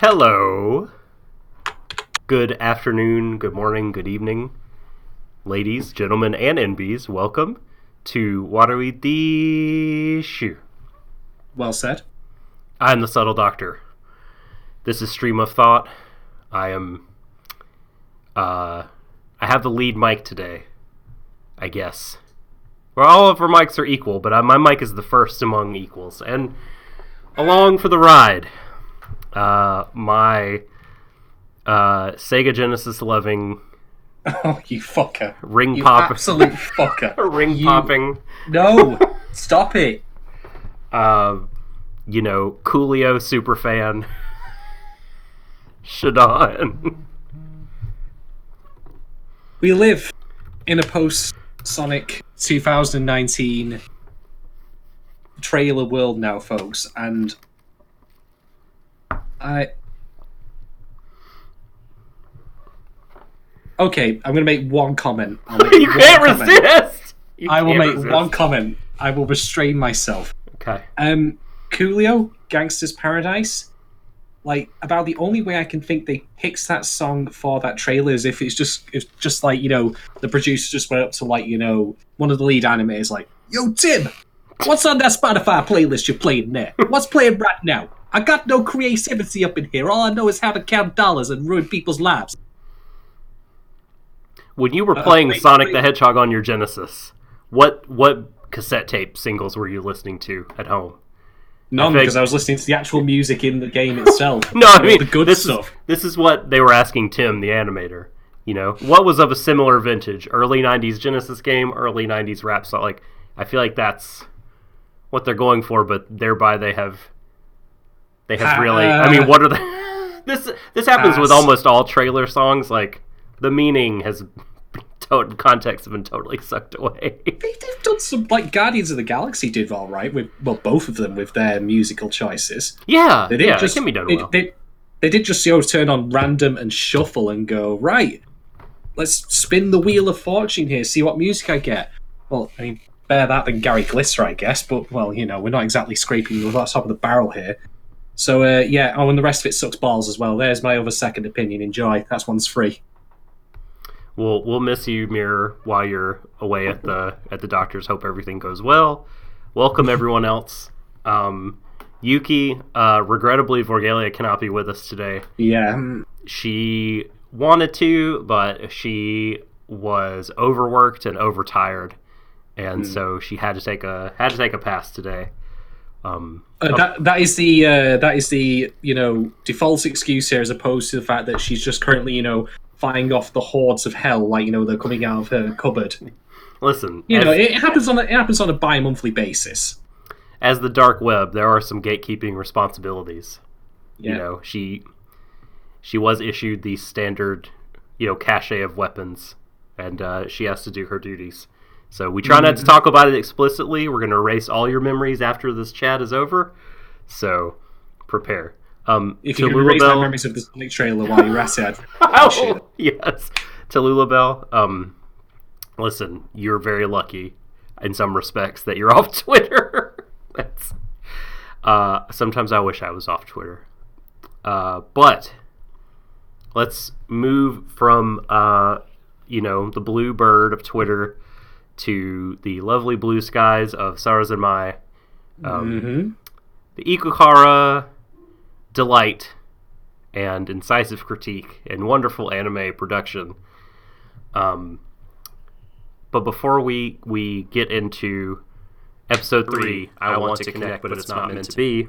Hello. Good afternoon, good morning, good evening, ladies, gentlemen, and NBs. Welcome to Warui Deshou. Well said. I'm the Subtle Doctor. This is Stream of Thought. I have the lead mic today, I guess. Well, all of our mics are equal, but my mic is the first among equals. And along for the ride, my Sega Genesis loving Oh, you fucker. ring You pop absolute fucker. popping No, stop it. Coolio superfan Shadon. We live in a post-Sonic 2019 trailer world now, folks, and Okay, I'm going to make one comment. You can't resist! I will make one comment. I will restrain myself. Okay. Coolio, Gangsta's Paradise. Like, about the only way I can think they picked that song for that trailer is if it's just like, the producer just went up to, like, one of the lead animators, like, "Yo, Tim, what's on that Spotify playlist you're playing there? What's playing right now? I got no creativity up in here. All I know is how to count dollars and ruin people's lives." When you were playing Sonic the Hedgehog on your Genesis, what cassette tape singles were you listening to at home? None, because I was listening to the actual music in the game itself. No, I mean, the good stuff. This is what they were asking Tim, the animator. What was of a similar vintage? Early 90s Genesis game, early 90s rap song. Like, I feel like that's what they're going for, but thereby they have really... I mean, what are the... This happens with almost all trailer songs. Like, the meaning has... context have been totally sucked away. They've done some, like Guardians of the Galaxy did all right with, well, both of them with their musical choices. Yeah, it can be done well. They did just turn on random and shuffle and go, right, let's spin the wheel of fortune here, see what music I get. Well, I mean, better that than Gary Glitter, I guess, but, well, we're not exactly scraping the top of the barrel here. So, and the rest of it sucks balls as well. There's my other second opinion. Enjoy. That one's free. We'll miss you, Mirror, while you're away at the doctor's. Hope everything goes well. Welcome everyone else. Yuki, regrettably, Vorgelia cannot be with us today. Yeah, she wanted to, but she was overworked and overtired, and so she had to take a pass today. That is the default excuse here, as opposed to the fact that she's just currently fighting off the hordes of hell, like they're coming out of her cupboard. Listen, it happens on a bi-monthly basis. As the dark web, there are some gatekeeping responsibilities. Yeah. She was issued the standard, cache of weapons, and she has to do her duties. So we try not to talk about it explicitly. We're going to erase all your memories after this chat is over. So prepare. If you can erase my memories of the Sonic trailer while you're at it, I'd appreciate it. Yes. Tallulah, listen, you're very lucky in some respects that you're off Twitter. Sometimes I wish I was off Twitter. But let's move from, the blue bird of Twitter to the lovely blue skies of Sarazanmai. The Ikuhara delight and incisive critique and wonderful anime production. But before we get into episode 3, I want to connect, but it's not meant to be.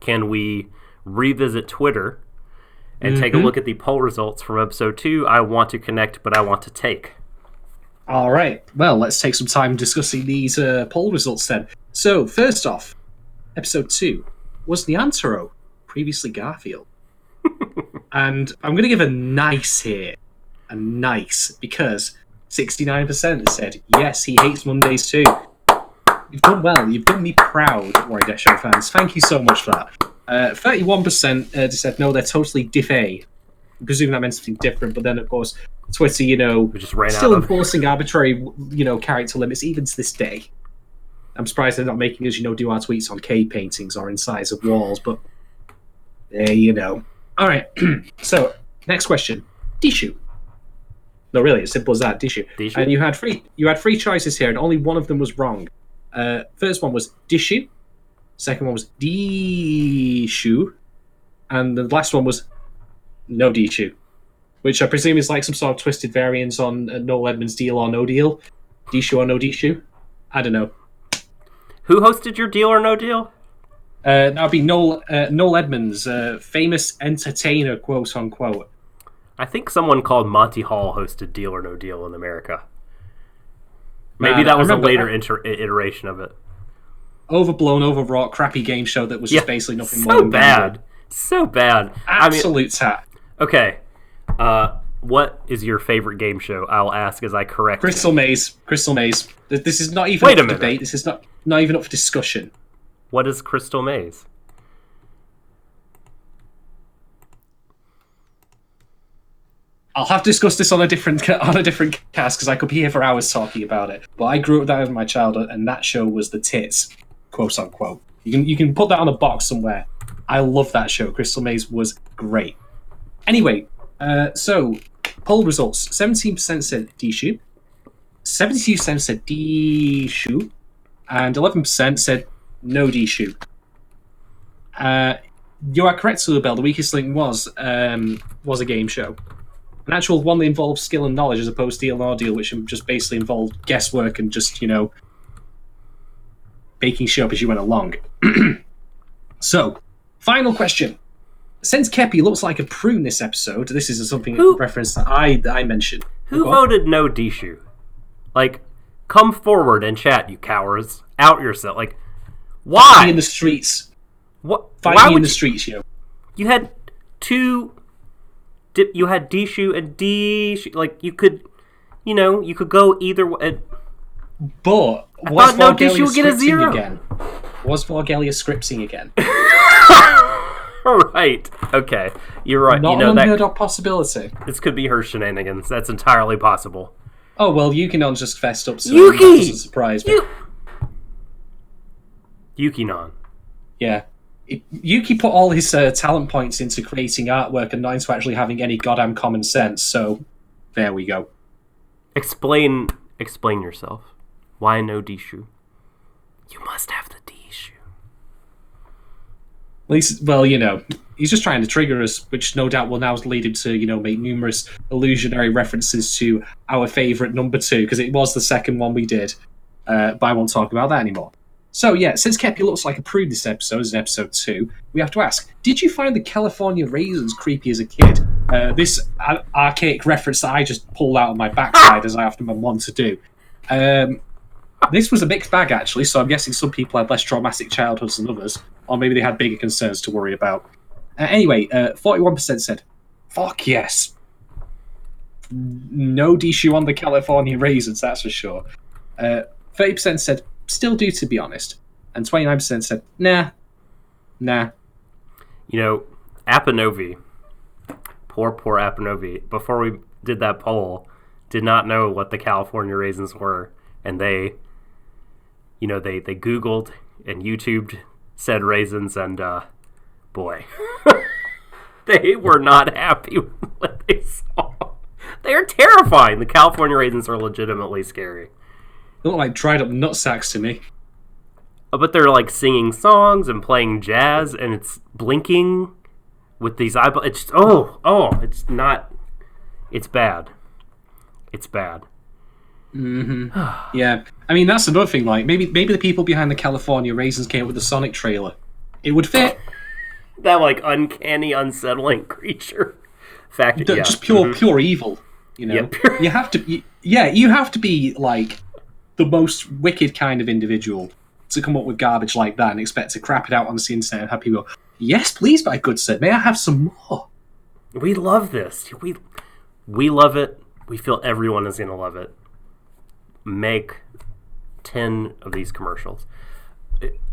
Can we revisit Twitter and take a look at the poll results from episode 2? I want to connect, but I want to take. All right. Well, let's take some time discussing these poll results then. So, first off, episode 2 was the Antero, previously Garfield. And I'm going to give a nice here. A nice, because 69% said, yes, he hates Mondays too. You've done well. You've done me proud, Warui Deshou fans. Thank you so much for that. 31% said, no, they're totally diff-A. I presume that meant something different, but then, of course, Twitter, still enforcing arbitrary, character limits, even to this day. I'm surprised they're not making us, do our tweets on cave paintings or in size of walls, but There you know. All right. So next question, Deshou. No, really, it's simple as that, Deshou. And you had three choices here, and only one of them was wrong. First one was Deshou. Second one was Deshou. And the last one was no Deshou, which I presume is like some sort of twisted variant on Noel Edmonds' Deal or No Deal. Deshou or no Deshou? I don't know. Who hosted your Deal or No Deal? That would be Noel Edmonds, famous entertainer, quote unquote. I think someone called Monty Hall hosted Deal or No Deal in America. Maybe that was a later iteration of it. Overblown, overwrought, crappy game show that was just basically nothing more than bad. So bad. Absolute tat. Okay. What is your favorite game show? I'll ask as I correct. Crystal Maze. This is not even up for debate. This is not even up for discussion. What is Crystal Maze? I'll have to discuss this on a different cast because I could be here for hours talking about it. But I grew up with that in my childhood, and that show was the tits, quote unquote. You can put that on a box somewhere. I love that show. Crystal Maze was great. Anyway, so poll results: 17% said Deshou, 72% said Deshou, and 11% said no Deshou. You are correct, Sulabel. The weakest link was a game show. An actual one that involved skill and knowledge as opposed to Deal or Deal, which just basically involved guesswork and just, baking shit up as you went along. So, final question. Since Kepi looks like a prune this episode, this is something reference that I mentioned. Who voted no Deshou? Like, come forward and chat, you cowards. Out yourself. Like, why? Fight me in the streets. What? Fight me in the streets, yo. You had two... You had Deshou and Deshou. Like, you could go either way. But was Vorgelia scripting again? Was Vorgelia scripting again? Right. Okay. You're right. Not an unheard of possibility. This could be her shenanigans. That's entirely possible. Oh, well, Yukinon just fessed up, so that doesn't surprise me. Yukinon. Yeah. Yuki put all his talent points into creating artwork and not into actually having any goddamn common sense, so there we go. Explain yourself. Why no Deshou? You must have the Deshou. At least, well, he's just trying to trigger us, which no doubt will now lead him to, make numerous illusionary references to our favourite number 2, because it was the second one we did, but I won't talk about that anymore. So, yeah, since Kepi looks like a prude this episode, as in episode 2, we have to ask, did you find the California raisins creepy as a kid? This archaic reference that I just pulled out of my backside, as I often want to do. This was a mixed bag, actually, so I'm guessing some people had less traumatic childhoods than others, or maybe they had bigger concerns to worry about. Anyway, 41% said, fuck yes. No Deshou on the California raisins, that's for sure. 30% said, still do, to be honest. And 29% said, nah. Apanovi, poor Apanovi, before we did that poll, did not know what the California raisins were. And they Googled and YouTubed said raisins, and boy, they were not happy with what they saw. They are terrifying. The California raisins are legitimately scary. They look like dried up nutsacks to me. But they're like singing songs and playing jazz, and it's blinking with these eyeballs. It's it's not. It's bad. It's bad. Mm-hmm. Yeah, I mean that's another thing. Like maybe the people behind the California raisins came up with the Sonic trailer. It would fit. That like uncanny, unsettling creature. Just pure evil. Yeah, you have to. You have to be like the most wicked kind of individual to come up with garbage like that and expect to crap it out on the internet and have people go, yes, please, my good sir, may I have some more? We love this. We love it. We feel everyone is going to love it. Make 10 of these commercials.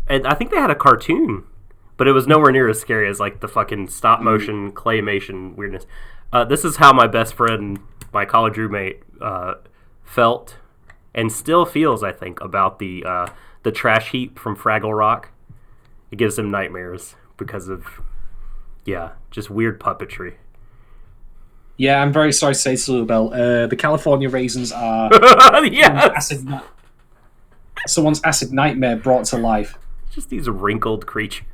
And I think they had a cartoon, but it was nowhere near as scary as like the fucking stop motion claymation weirdness. This is how my best friend, my college roommate, felt and still feels, I think, about the trash heap from Fraggle Rock. It gives him nightmares because of Yeah, just weird puppetry. Yeah, I'm very sorry to say, Slubel. The California raisins are Yes! someone's acid nightmare brought to life. Just these wrinkled creatures.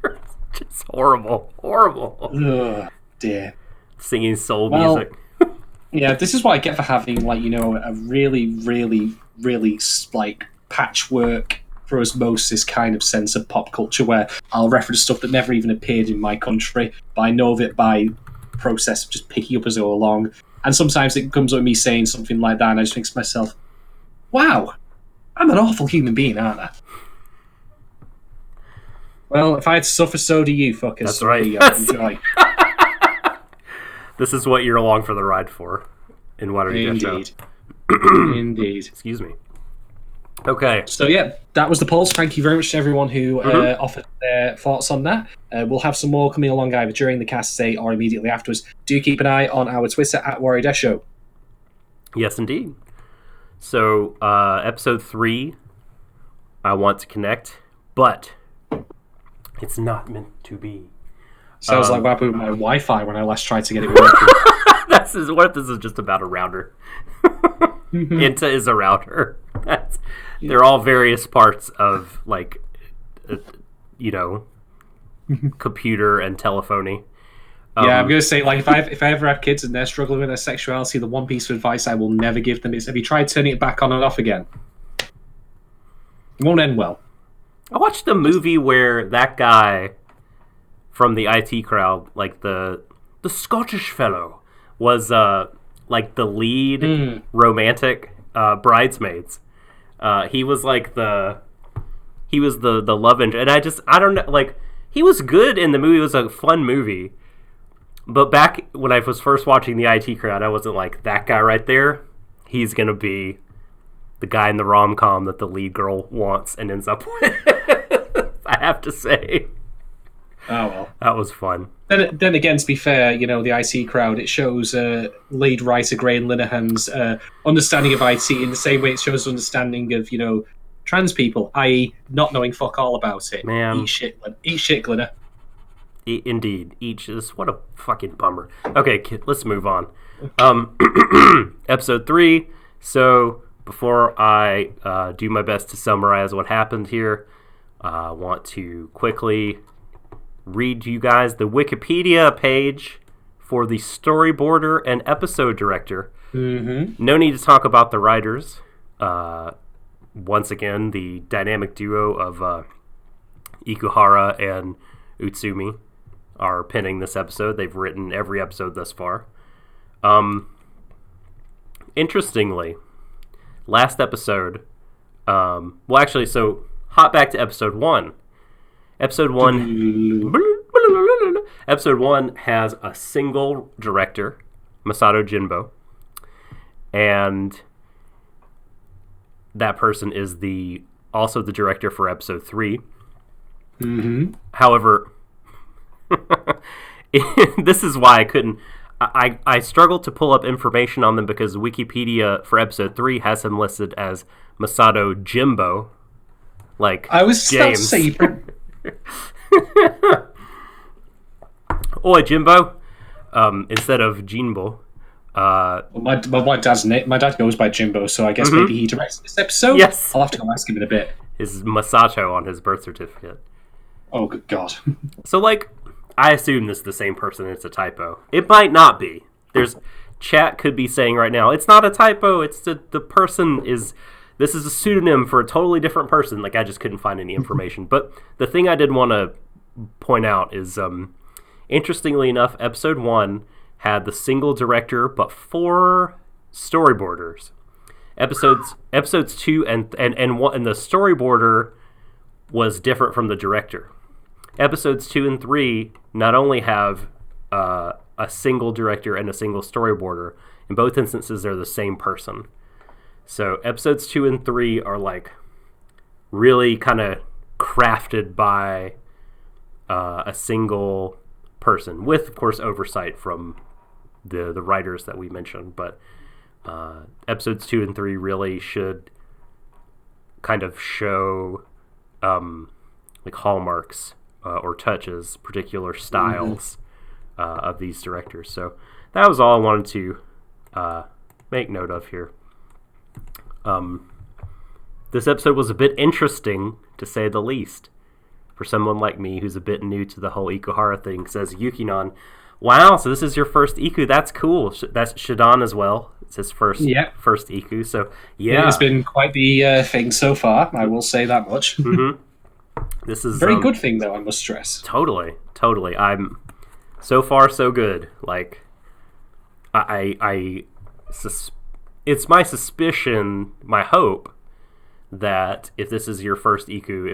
Just horrible. Horrible. Ugh, dear. Singing soul music. Yeah, this is what I get for having, like, you know, a really, really, really, like, patchwork for osmosis kind of sense of pop culture where I'll reference stuff that never even appeared in my country, but I know of it by process of just picking up as I go along. And sometimes it comes up with me saying something like that, and I just think to myself, wow, I'm an awful human being, aren't I? Well, if I had to suffer, so do you, fuckers. That's right. Enjoy. This is what you're along for the ride for in Warui Deshou. Indeed. Indeed. Excuse me. Okay. So, yeah, that was the polls. Thank you very much to everyone who offered their thoughts on that. We'll have some more coming along either during the cast today or immediately afterwards. Do keep an eye on our Twitter at Warui Deshou. Yes, indeed. So, episode 3, I want to connect, but it's not meant to be. Sounds like what happened with my Wi-Fi when I last tried to get it working. What if this is just about a router? Inta is a router. They're all various parts of, like, computer and telephony. Yeah, I'm going to say, like, if I ever have kids and they're struggling with their sexuality, the one piece of advice I will never give them is, have you tried turning it back on and off again? It won't end well. I watched a movie where that guy from the IT crowd, like the Scottish fellow, was like the lead romantic bridesmaids. He was like the love interest, and I don't know, like, he was good in the movie. It was a fun movie, but back when I was first watching the IT crowd, I wasn't like, that guy right there, he's gonna be the guy in the rom-com that the lead girl wants and ends up with. I have to say. Oh, well. That was fun. Then again, to be fair, you know, the IT crowd, it shows lead writer Graham Linehan's understanding of IT in the same way it shows understanding of, you know, trans people, i.e. not knowing fuck all about it. Man. Eat shit, Glinner. Indeed. What a fucking bummer. Okay, let's move on. Episode 3. So, before I do my best to summarize what happened here, I want to quickly read you guys the Wikipedia page for the storyboarder and episode director. Mm-hmm. No need to talk about the writers. Once again, the dynamic duo of Ikuhara and Utsumi are penning this episode. They've written every episode thus far. Interestingly, last episode, so hop back to episode 1. Episode 1 has a single director, Masato Jinbo, and that person is also the director for episode 3. Mm-hmm. However, this is why I couldn't. I struggled to pull up information on them because Wikipedia for episode 3 has him listed as Masato Jimbo, like I was James. About to say, Oi, Jimbo, instead of Jinbo. my dad goes by Jimbo, so I guess maybe he directs this episode. Yes, I'll have to go ask him in a bit. His Masato on his birth certificate. Oh, good God. So, like, I assume this is the same person. It's a typo. It might not be. Chat could be saying right now, it's not a typo. It's the person is. This is a pseudonym for a totally different person. Like, I just couldn't find any information. But the thing I did want to point out is, interestingly enough, episode 1 had the single director but 4 storyboarders. Episodes 2 and the storyboarder was different from the director. Episodes 2 and 3 not only have a single director and a single storyboarder. In both instances, they're the same person. So episodes 2 and 3 are like really kind of crafted by a single person, with, of course, oversight from the writers that we mentioned. But episodes 2 and 3 really should kind of show like hallmarks or touches, particular styles of these directors. So that was all I wanted to make note of here. This episode was a bit interesting, to say the least, for someone like me who's a bit new to the whole Ikuhara thing. Says Yukinon, wow, so this is your first Iku. That's cool. That's Shadon as well. It's his first Iku. So yeah, it has been quite the thing so far. I will say that much. Mm-hmm. This is very good thing, though. I must stress. Totally. I'm so far so good. Like, it's my suspicion, my hope, that if this is your first Iku,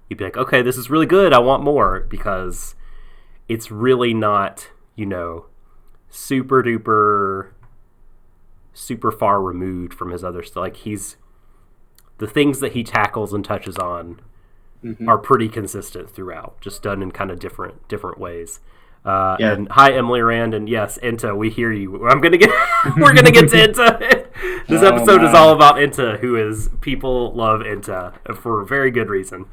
you'd be like, okay, this is really good. I want more, because it's really not, super duper, super far removed from his other stuff. Like, the things that he tackles and touches on are pretty consistent throughout, just done in kind of different ways. And hi, Emily Rand, and yes, Enta, we hear you. We're gonna get to Enta. This episode is all about Enta, people love Enta for a very good reason.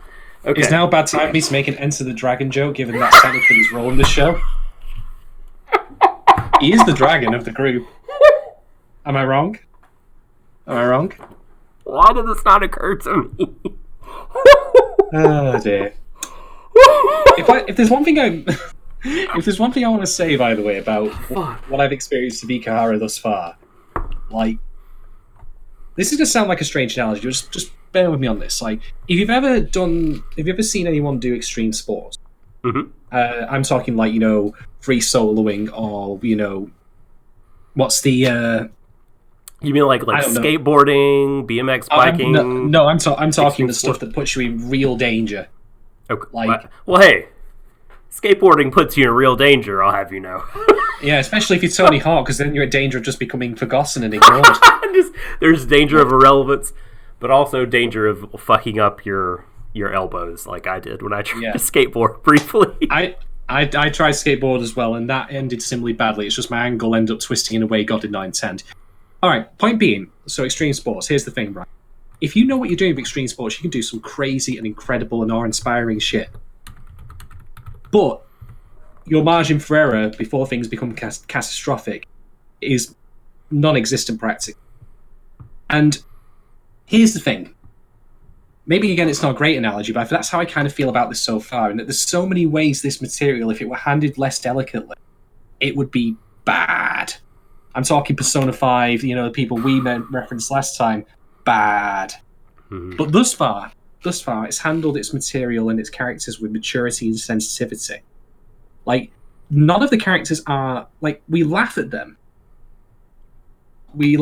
Okay. It's now bad time for me to make an Enter the Dragon joke, given that's technically his role in the show. He is the dragon of the group. Am I wrong? Why did this not occur to me? Oh dear. If there's one thing I want to say, by the way, about what I've experienced of Ikuhara thus far, like, this is going to sound like a strange analogy. Just bear with me on this. Like, if you've ever seen anyone do extreme sports, I'm talking like, free soloing, or what's the you mean like skateboarding, BMX biking? No, I'm talking the stuff that puts you in real danger. Okay. Well, hey, skateboarding puts you in real danger, I'll have you know. Yeah, especially if you're Tony Hawk, because then you're in danger of just becoming forgotten and ignored. There's danger of irrelevance, but also danger of fucking up your elbows, like I did when I tried to skateboard briefly. I tried skateboard as well, and that ended similarly badly. It's just my ankle ended up twisting in a way God did not intend. Alright, point being, so extreme sports, here's the thing, Brian. If you know what you're doing with extreme sports, you can do some crazy and incredible and awe-inspiring shit. But your margin for error before things become catastrophic is non-existent practically. And here's the thing. Maybe, again, it's not a great analogy, but that's how I kind of feel about this so far, and that there's so many ways this material, if it were handled less delicately, it would be bad. I'm talking Persona 5, the people we referenced last time, bad. But thus far, it's handled its material and its characters with maturity and sensitivity. Like, none of the characters are, like, we laugh at them. We,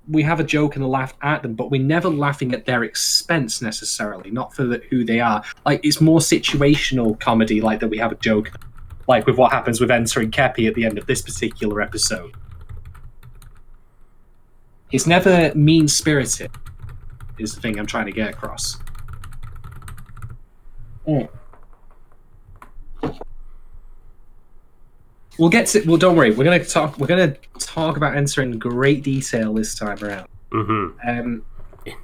we have a joke and a laugh at them, but we're never laughing at their expense necessarily, not for who they are. Like, it's more situational comedy, like that we have a joke, like with what happens with Enter and Kepi at the end of this particular episode. It's never mean-spirited, is the thing I'm trying to get across. We'll get to. Well, don't worry. We're gonna talk about Enter in great detail this time around.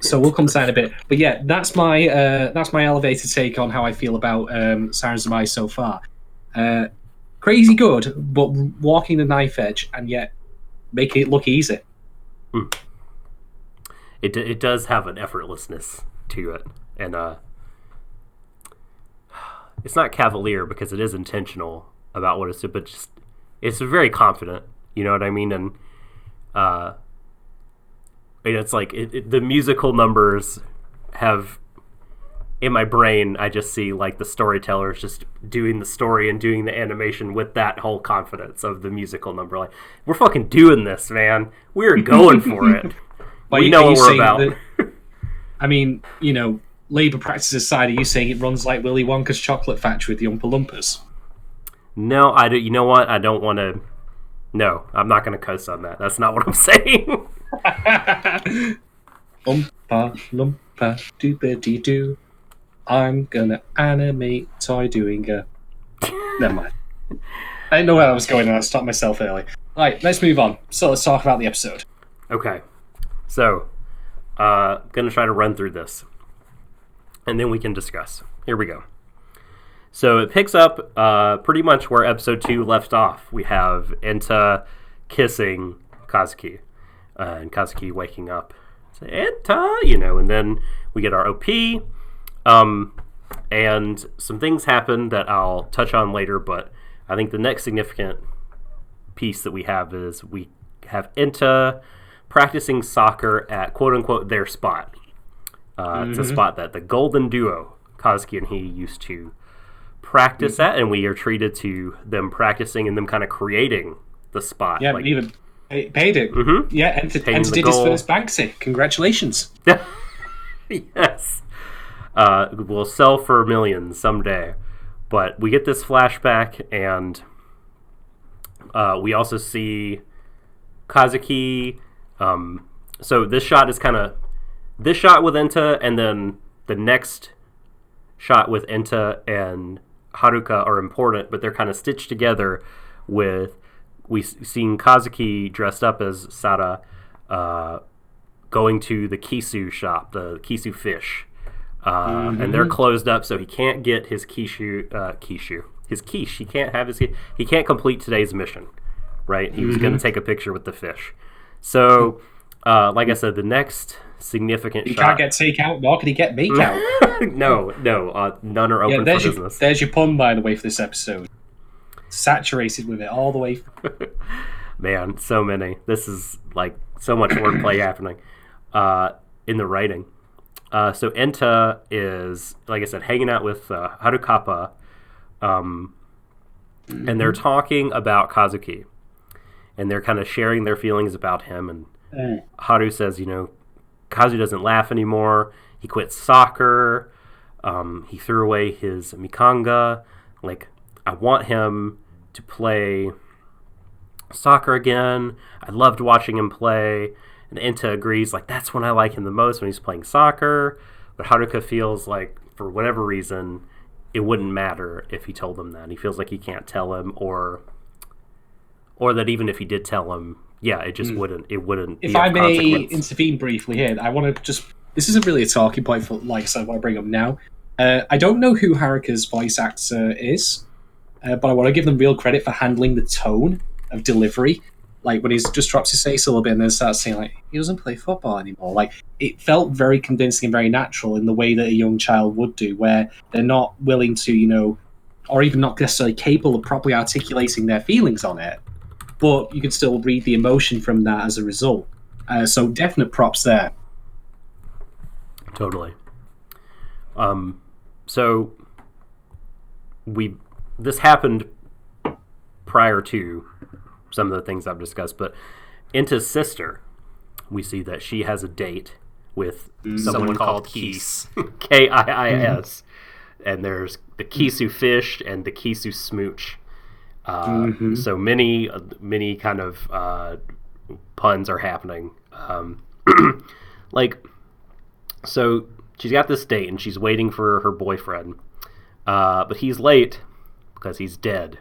So we'll come to that in a bit. But yeah, that's my elevated take on how I feel about Sarazanmai so far. Crazy good, but walking the knife edge and yet making it look easy. It does have an effortlessness to it, and it's not cavalier because it is intentional about what it's doing, but just it's very confident. You know what I mean? And it's like the musical numbers have in my brain. I just see like the storytellers just doing the story and doing the animation with that whole confidence of the musical number. Like, we're fucking doing this, man. We're going for it. We know what we're about. I mean, labor practices aside, are you saying it runs like Willy Wonka's chocolate factory with the Oompa Loompas? No, I do. You know what? I don't want to. No, I'm not going to coast on that. That's not what I'm saying. Oompa Loompa doobity doo. I'm gonna animate Toy doing a. Never mind. I didn't know where I was going, and I stopped myself early. Right, let's move on. So let's talk about the episode. Okay. So, gonna try to run through this, and then we can discuss. Here we go. So it picks up pretty much where episode 2 left off. We have Enta kissing Kazuki, and Kazuki waking up. Say, Enta, and then we get our OP, and some things happen that I'll touch on later, but I think the next significant piece that we have is we have Enta practicing soccer at quote-unquote their spot. It's a spot that the golden duo, Kazuki and he, used to practice at, and we are treated to them practicing and them kind of creating the spot. Yeah, even paid it. Yeah, Enta did his first Banksy. Congratulations. Yes. Will sell for millions someday. But we get this flashback, and we also see Kazuki. So this shot is kind of this shot with Enta, and then the next shot with Enta and Haruka are important, but they're kind of stitched together with we've seen Kazuki dressed up as Sara going to the Kisu shop, the Kisu fish. And they're closed up, so he can't get his quiche. He can't have he can't complete today's mission, right? He was going to take a picture with the fish. So, like I said, the next significant he shot... can't get takeout, nor can he get makeout. No, none are open for business. There's your pun, by the way, for this episode. Saturated with it all the way. Man, so many. This is like so much wordplay happening in the writing. So Enta is, like I said, hanging out with Harukappa, and they're talking about Kazuki, and they're kind of sharing their feelings about him. And Haru says, Kazu doesn't laugh anymore. He quit soccer. He threw away his mikanga. Like, I want him to play soccer again. I loved watching him play. And Enta agrees, like, that's when I like him the most, when he's playing soccer. But Haruka feels like, for whatever reason, it wouldn't matter if he told him that. He feels like he can't tell him, or that even if he did tell him, it just wouldn't. It wouldn't. If I may intervene briefly here, I want to just. This isn't really a talking point for, so I want to bring up now. I don't know who Haruka's voice actor is, but I want to give them real credit for handling the tone of delivery. Like, when he just drops his face a little bit and then starts saying, like, he doesn't play football anymore. Like, it felt very convincing and very natural in the way that a young child would do, where they're not willing to, or even not necessarily capable of properly articulating their feelings on it, but you can still read the emotion from that as a result. So definite props there. Totally. So this happened prior to some of the things I've discussed, but Enta's sister, we see that she has a date with someone called Kis, Kiis, and there's the Kisu fish and the Kisu smooch. So many kind of puns are happening. So she's got this date and she's waiting for her boyfriend, but he's late because he's dead.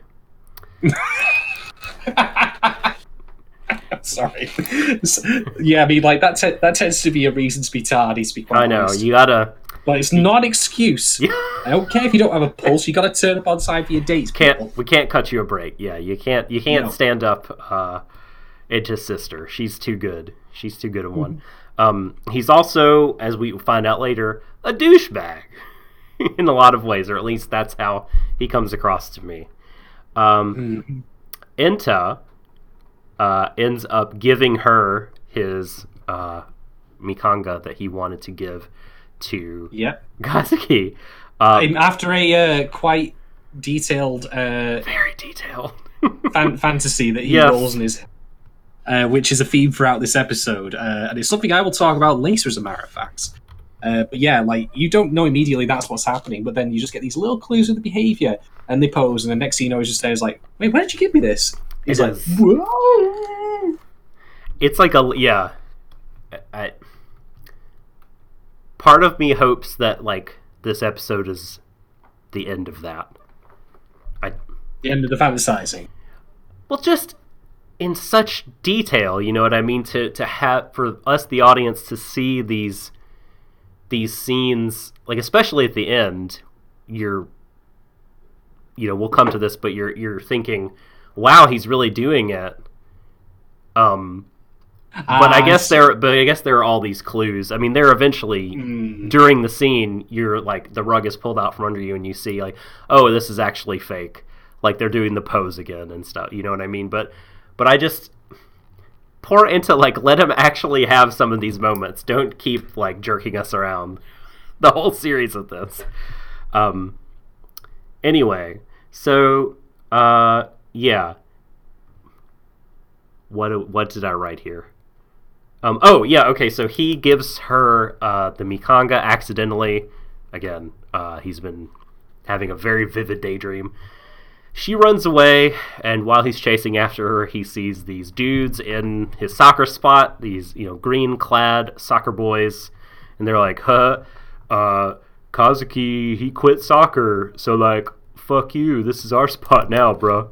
Sorry. Yeah, I mean, like, that tends to be a reason to be tardy, to be quite honest. You gotta... But it's not an excuse. I don't care if you don't have a pulse, you gotta turn up on time for your dates, We can't cut you a break. Yeah, you can't stand up Enta's sister. She's too good. She's too good at one. He's also, as we find out later, a douchebag in a lot of ways, or at least that's how he comes across to me. Enta ends up giving her his mikanga that he wanted to give to Kazuki. After a quite detailed... very detailed. fantasy that he rolls in his... which is a theme throughout this episode. And it's something I will talk about later, as a matter of fact. But yeah, like, you don't know immediately that's what's happening, but then you just get these little clues of the behaviour, and they pose, and the next thing you know, he just says, like, wait, why did you give me this? He's like, whoa! It's like part of me hopes that, like, this episode is the end of that. The end of the fantasizing. Well, just in such detail, you know what I mean? To have, for us, the audience, to see these scenes, like, especially at the end, you're we'll come to this, but you're thinking, wow, he's really doing it. But I guess there are all these clues. I mean, they're eventually during the scene, you're like the rug is pulled out from under you, and you see like, oh, this is actually fake. Like they're doing the pose again and stuff. You know what I mean? But I just pour into like let him actually have some of these moments. Don't keep like jerking us around the whole series of this. Anyway, so yeah. What did I write here? Okay, so he gives her the Mikanga accidentally. Again, he's been having a very vivid daydream. She runs away, and while he's chasing after her, he sees these dudes in his soccer spot, these, green-clad soccer boys, and they're like, Kazuki, he quit soccer, so, like, fuck you, this is our spot now, bro.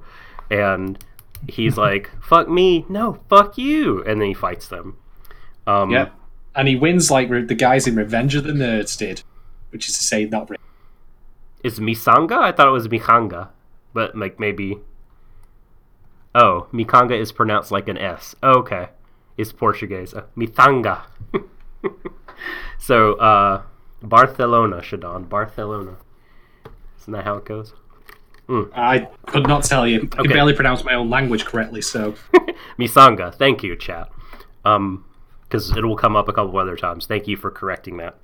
And he's like, fuck me, no, fuck you, and then he fights them. Yep, and he wins like the guys in Revenge of the Nerds did, which is to say, not really. Is Misanga? I thought it was Mikanga, but like maybe. Oh, Mikanga is pronounced like an S. Oh, okay, it's Portuguese. Mithanga. So, Barcelona, Shadon. Barcelona. Isn't that how it goes? I could not tell you. I can barely pronounce my own language correctly, so. Misanga. Thank you, chat. Because it will come up a couple other times. Thank you for correcting that.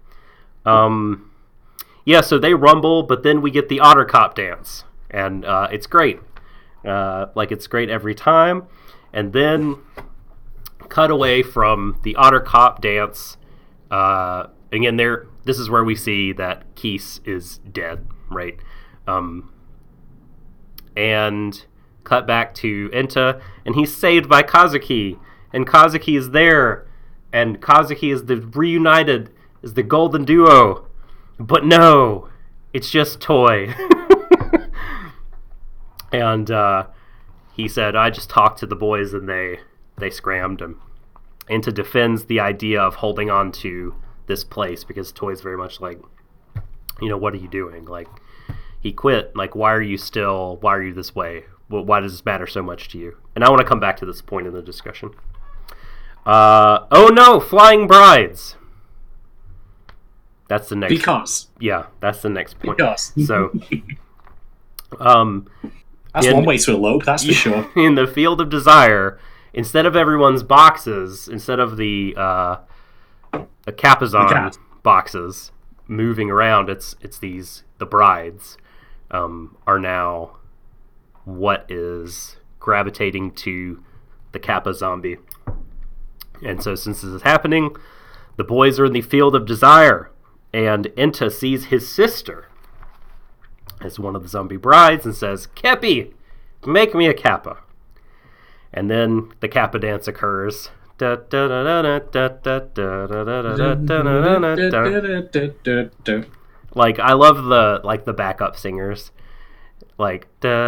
Yeah, so they rumble, but then we get the Otter Cop dance. And it's great. It's great every time. And then cut away from the Otter Cop dance. Again, this is where we see that Keese is dead, right? And cut back to Enta, and he's saved by Kazuki. And Kazuki is there. And Kazuki is reunited as the golden duo. But no, it's just Toy. And he said, I just talked to the boys and they scrammed him. Enta defends the idea of holding on to this place because Toy's very much like, what are you doing? Like, he quit. Like, why are you this way? Why does this matter so much to you? And I want to come back to this point in the discussion. Oh no, flying brides. That's the next. Because. Yeah, that's the next point. Because. So, that's one way to elope, that's for sure. In the Field of Desire, instead of everyone's boxes, instead of the Capazon boxes moving around, it's the brides are now what is gravitating to the Kappa zombie. And so since this is happening, the boys are in the Field of Desire, and Enta sees his sister as one of the zombie brides and says, Kepi, make me a Kappa. And then the Kappa dance occurs. Like, I love the backup singers. Like, Kisu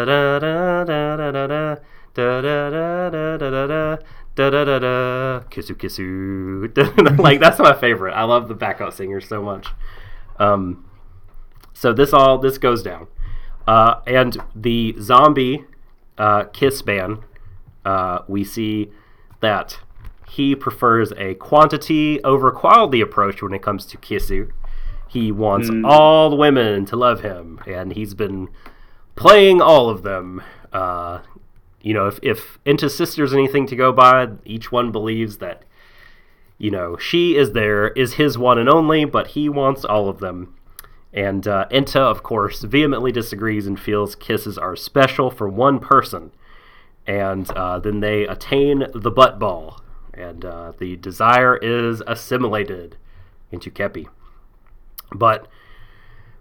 Kisu. Like, that's my favorite. I love the backup singers so much. So this goes down. And the zombie Kiss ban, we see that he prefers a quantity over quality approach when it comes to Kisu. He wants all the women to love him, and he's been playing all of them. If Enta's sister's anything to go by, each one believes that, she is his one and only, but he wants all of them. And Enta, of course, vehemently disagrees and feels kisses are special for one person. And then they attain the butt ball, and the desire is assimilated into Kepi. But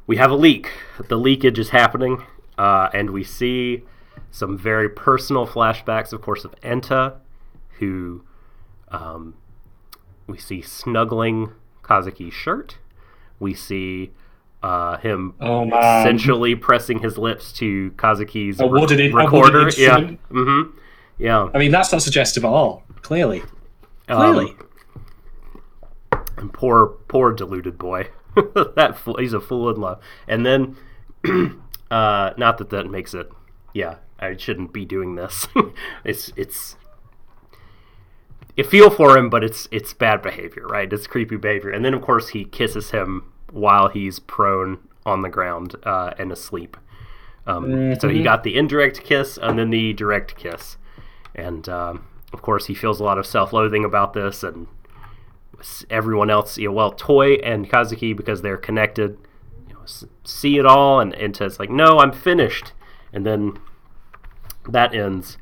we have a leak. The leakage is happening, and we see some very personal flashbacks, of course, of Enta, who we see snuggling Kazuki's shirt. We see him essentially pressing his lips to Kazuki's recorder. Yeah. Mm-hmm. Yeah. I mean, that's not suggestive at all. Clearly. And poor deluded boy. He's a fool in love. And then Not that makes it. Yeah, I shouldn't be doing this. It's. You feel for him, but it's bad behavior, right? It's creepy behavior. And then, of course, he kisses him while he's prone on the ground and asleep. So you got the indirect kiss and then the direct kiss. And, of course, he feels a lot of self-loathing about this. And everyone else, Toy and Kazuki, because they're connected, see it all. And Enta's like, no, I'm finished. And then that ends.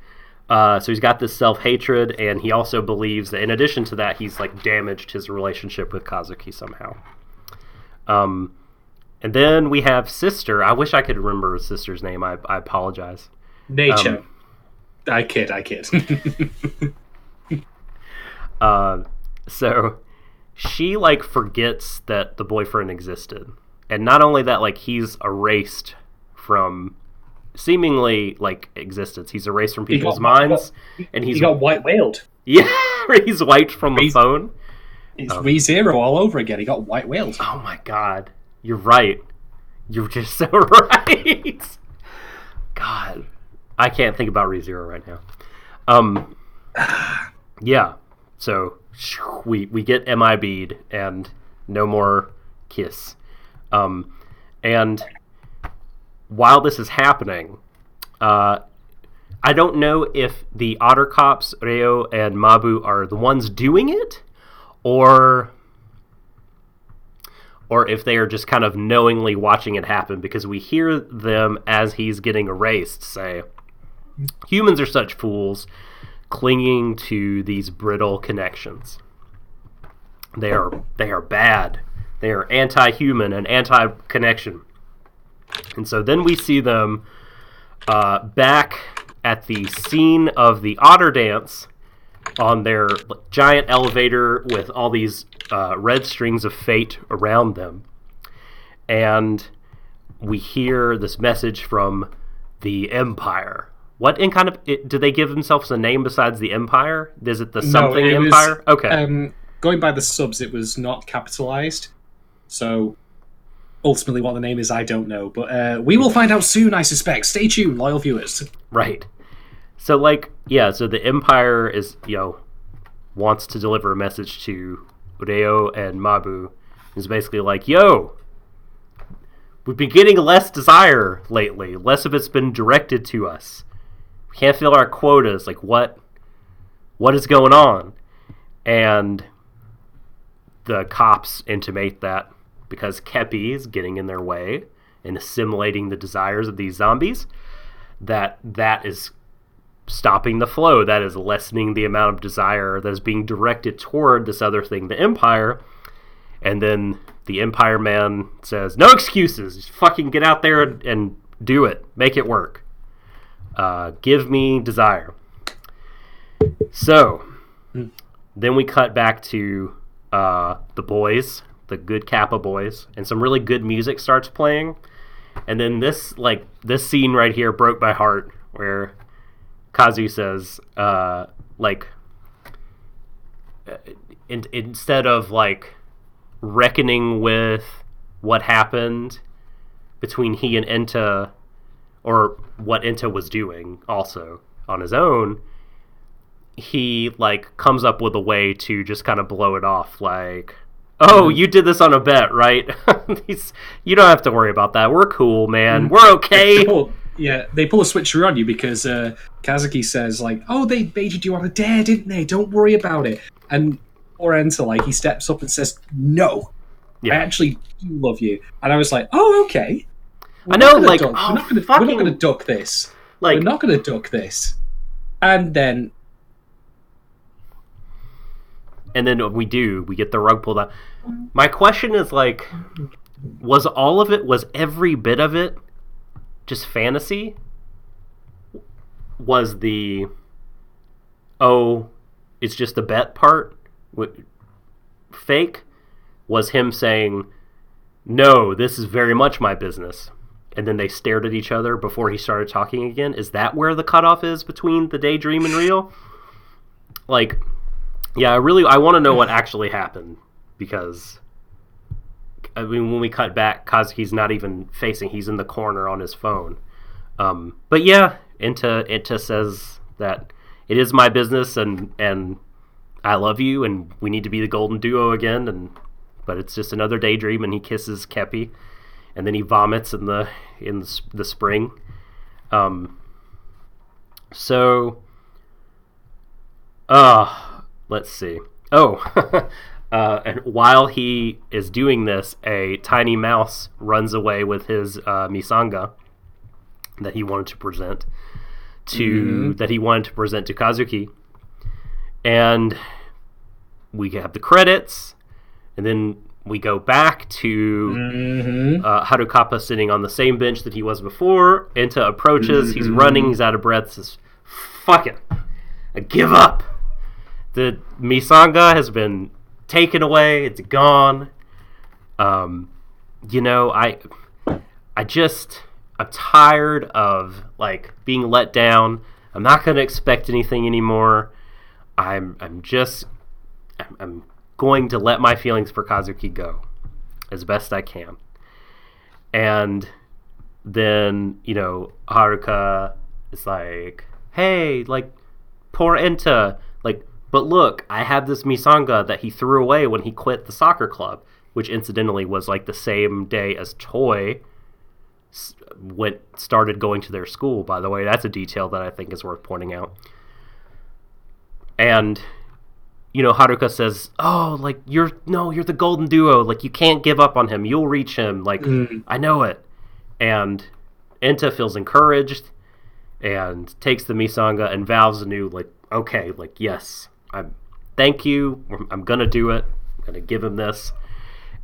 So he's got this self-hatred, and he also believes that in addition to that, he's like damaged his relationship with Kazuki somehow. And then we have Sister. I wish I could remember his sister's name. I apologize. Nature. I kid. So she like forgets that the boyfriend existed. And not only that, like he's erased from seemingly like existence. He's erased from people's minds, and he got white whaled. Yeah, he's wiped from the phone. It's ReZero all over again. He got white whaled. Oh my god, you're right. You're just so right. God, I can't think about ReZero right now. Yeah. So we get MIB'd and no more kiss. And while this is happening, I don't know if the Otter Cops, Reo and Mabu, are the ones doing it, or if they are just kind of knowingly watching it happen, because we hear them as he's getting erased say, humans are such fools, clinging to these brittle connections. They are bad. They are anti-human and anti-connection. And so then we see them back at the scene of the otter dance on their giant elevator with all these red strings of fate around them. And we hear this message from the Empire. What in kind of... do they give themselves a name besides the Empire? Is it the something Empire? Okay. Going by the subs, it was not capitalized. So... ultimately, what the name is, I don't know. But we will find out soon, I suspect. Stay tuned, loyal viewers. Right. So, so the Empire is, wants to deliver a message to Reo and Mabu. It's basically like, we've been getting less desire lately. Less of it's been directed to us. We can't fill our quotas. Like, what is going on? And the cops intimate that because Kepi is getting in their way and assimilating the desires of these zombies, that is stopping the flow, that is lessening the amount of desire that is being directed toward this other thing, the Empire. And then the Empire man says, no excuses, just fucking get out there and do it, make it work. Give me desire. So, then we cut back to the boys, the good Kappa boys, and some really good music starts playing. And then this scene right here broke my heart, where Kazu says, instead of reckoning with what happened between he and Enta, or what Enta was doing also on his own, he comes up with a way to just kind of blow it off, you did this on a bet, right? You don't have to worry about that. We're cool, man. We're okay. They pull a switcheroo on you because Kazuki says, they baited you on a dare, didn't they? Don't worry about it. And Enta, he steps up and says, no, I actually do love you. And I was like, oh, okay. We're not going to duck this. We're not going to duck this. And then we get the rug pulled out. My question is, was every bit of it just fantasy? Was the, it's just a bet part fake? Was him saying, no, this is very much my business, and then they stared at each other before he started talking again? Is that where the cutoff is between the daydream and real? I want to know what actually happened, because I mean, when we cut back, Kazuki's not even facing; he's in the corner on his phone. But yeah, Enta says that it is my business, and I love you, and we need to be the golden duo again. But it's just another daydream, and he kisses Kepi, and then he vomits in the spring. Let's see. And while he is doing this, a tiny mouse runs away with his misanga that he wanted to present to Kazuki, and we have the credits, and then we go back to Harukappa sitting on the same bench that he was before. Enta approaches. He's running. He's out of breath. Says, "Fuck it, I give up. The misanga has been taken away. It's gone. I'm tired of being let down. I'm not going to expect anything anymore. I'm going to let my feelings for Kazuki go as best I can." And then, Haruka is like, "Hey, poor Enta, but look, I have this misanga that he threw away when he quit the soccer club," which incidentally was the same day as Toy started going to their school, by the way. That's a detail that I think is worth pointing out. And Haruka says, "Oh, you're the golden duo. You can't give up on him. You'll reach him. I know it." And Enta feels encouraged and takes the misanga and vows anew, "Okay, yes, thank you. I'm gonna do it. I'm gonna give him this."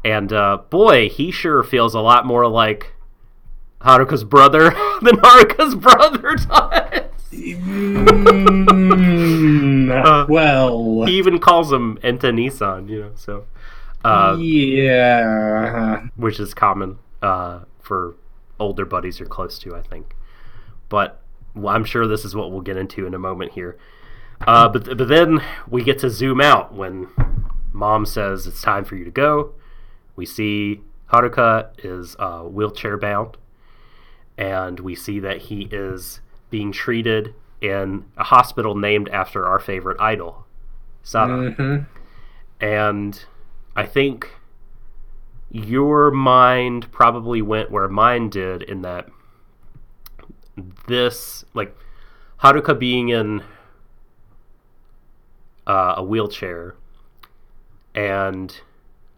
And boy, he sure feels a lot more like Haruka's brother than Haruka's brother does. Well, he even calls him Enta Nissan, so yeah, which is common for older buddies you're close to, I think. But I'm sure this is what we'll get into in a moment here. But then we get to zoom out when Mom says it's time for you to go. We see Haruka is wheelchair bound, and we see that he is being treated in a hospital named after our favorite idol, Sada. And I think your mind probably went where mine did, in that this, Haruka being in a wheelchair and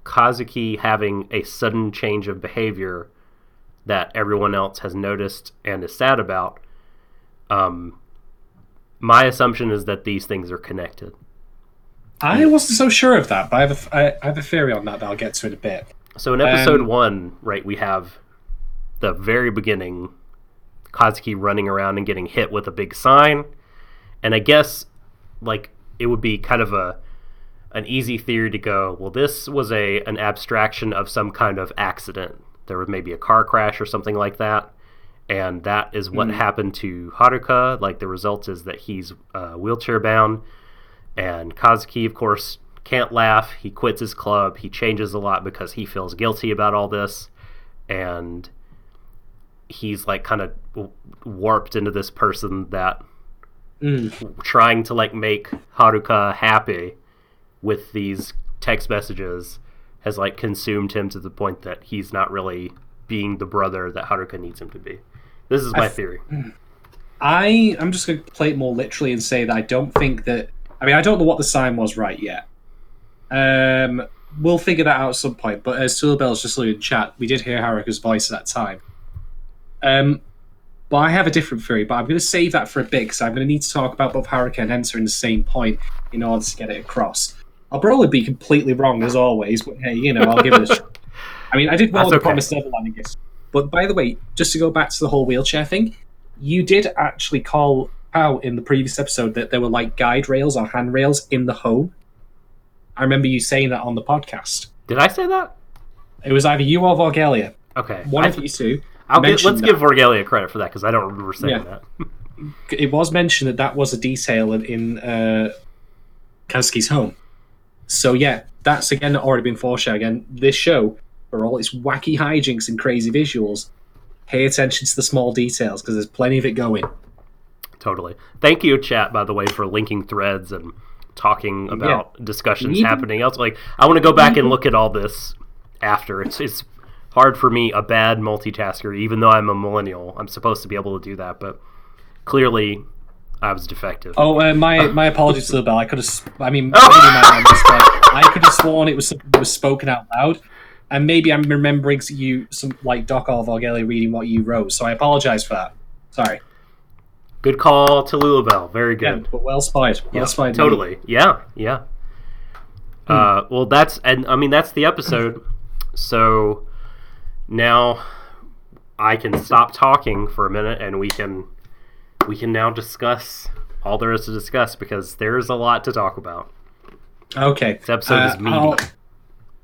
Kazuki having a sudden change of behavior that everyone else has noticed and is sad about. My assumption is that these things are connected. I wasn't so sure of that, but I have a theory on that I'll get to in a bit. So in episode 1, right, we have the very beginning, Kazuki running around and getting hit with a big sign. And I guess, it would be kind of an easy theory to go, well, this was an abstraction of some kind of accident. There was maybe a car crash or something like that. And that is what happened to Haruka. The result is that he's wheelchair bound. And Kazuki, of course, can't laugh. He quits his club. He changes a lot because he feels guilty about all this. And he's kind of warped into this person that trying to make Haruka happy with these text messages has consumed him to the point that he's not really being the brother that Haruka needs him to be. This is my theory. I'm just going to play it more literally and say that I don't think that... I don't know what the sign was right yet. We'll figure that out at some point, but as Tulabel's just alluded in chat, we did hear Haruka's voice at that time. But I have a different theory, but I'm going to save that for a bit, because I'm going to need to talk about both Haruka and Enta in the same point in order to get it across. I'll probably be completely wrong, as always, but hey, I'll give it a shot. I did well on the Promised Neverland, I guess. But by the way, just to go back to the whole wheelchair thing, you did actually call out in the previous episode that there were guide rails or handrails in the home. I remember you saying that on the podcast. Did I say that? It was either you or Vorgelia. Okay. One of you two. Let's give Vorgelia credit for that, because I don't remember saying that. It was mentioned that was a detail in Kazuki's home. So yeah, that's again already been foreshadowed. Again, this show for all its wacky hijinks and crazy visuals, pay attention to the small details because there's plenty of it going. Totally. Thank you, chat, by the way, for linking threads and talking about discussions happening else. Like, I want to go back and look at all this after. It's hard for me, a bad multitasker, even though I'm a millennial. I'm supposed to be able to do that, but clearly I was defective. Oh, my apologies to the bell. I could have. I mean, maybe I could have sworn it was something that was spoken out loud, and maybe I'm remembering some like Doc or Vorgelia reading what you wrote. So I apologize for that. Sorry. Good call to Lulabelle. Very good. Yeah, but well spied. Well spied. Totally. Yeah. Well, that's the episode. So now I can stop talking for a minute, and we can now discuss all there is to discuss, because there's a lot to talk about. Okay. This episode is meaty.